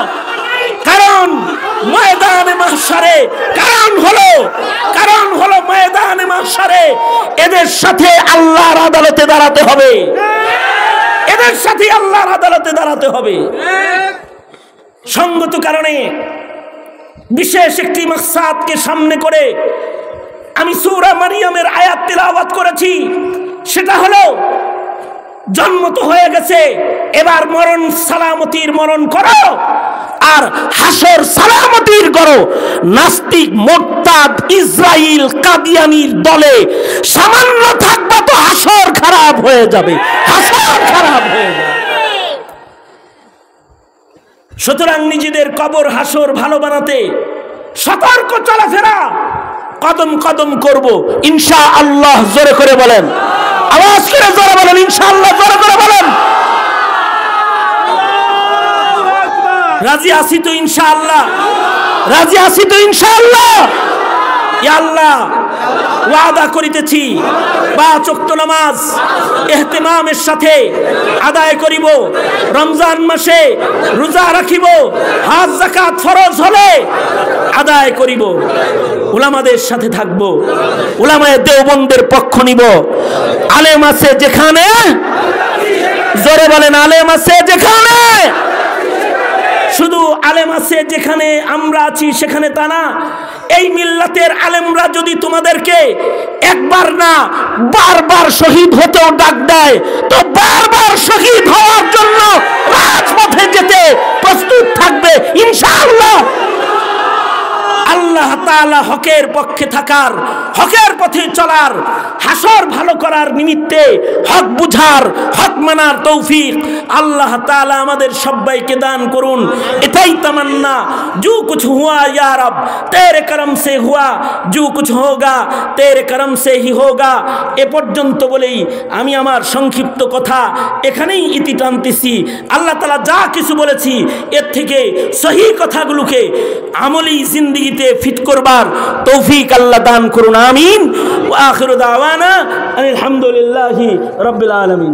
কারণ ময়দানে মাহশারে, কারণ হলো ময়দানে মাহশারে এদের সাথে আল্লাহর আদালতে দাঁড়াতে হবে, এদের সাথে আল্লাহর আদালতে দাঁড়াতে হবে। সঙ্গত কারণে বিশেষ একটি মাকসাদকে সামনে করে আমি সূরা মারিয়ামের আয়াত তিলাওয়াত করেছি। সেটা হলো, জন্ম তো হয়ে গেছে, এবার মরণ সালামতির মরণ করো আর হাসর সালামতির করো। নাস্তিক, মুরতাদ, ইসরাইল, কাদিয়ানির দলে সামান্য থাকবা তো হাসর খারাপ হয়ে যাবে, হাসর খারাপ হয়ে যাবে। সুতরাং নিজেদের কবর হাসর ভালো বানাতে সতর্ক চলাফেরা কদম কদম করব ইনশাআল্লাহ। জোরে করে বলেন, আওয়াজ করে জোরে বলেন ইনশাআল্লাহ, জোরে করে বলেন। রাজি আছি তো ইনশাআল্লাহ, রাজি আছি তো ইনশাআল্লাহ। ইয়া আল্লাহ, ওয়াদা করিতেছি 5 ওয়াক্ত নামাজ ইহতিমামের সাথে আদায় করিব, রমজান মাসে রোজা রাখিব, হজ যাকাত ফরজ হলে আদায় করিব, উলামাদের সাথে থাকব, উলামায়ে দেওবন্দের পক্ষ নিব। আলেম আছে যেখানে, জোরে বলেন, আলেম আছে যেখানে, শুধু আলেম আছে যেখানে আমরা আছি সেখানে তা না। এই মিল্লাতের আলেমরা যদি তোমাদেরকে একবার না বারবার শহীদ হতেও ডাক দেয়, তো বারবার শহীদ হওয়ার জন্য রাজপথে যেতে প্রস্তুত থাকবে ইনশাআল্লাহ। আল্লাহ আল্লাহ তাআলা হকের পক্ষে থাকার, হকের পথে চলার, হাসর ভালো করার নিমিত্তে হক বুঝার, হক মানার তৌফিক আল্লাহ তাআলা আমাদের সবাইকে দান করুন। এটাই তামান্না। जो कुछ हुआ या रब तेरे करम से हुआ, जो कुछ होगा तेरे करम से ही होगा। এ পর্যন্ত বলেই আমি আমার সংক্ষিপ্ত কথা এখানেই ইতি টানতেছি। আল্লাহ তাআলা যা কিছু বলেছি এর থেকে সহি কথাগুলোকে আমলি জিন্দেগিতে ফিট করবার তৌফিক আল্লাহ দান করুন, আমিন। ওয়া আখিরু দাওয়ানা আলহামদুলিল্লাহি রাব্বিল আলামিন।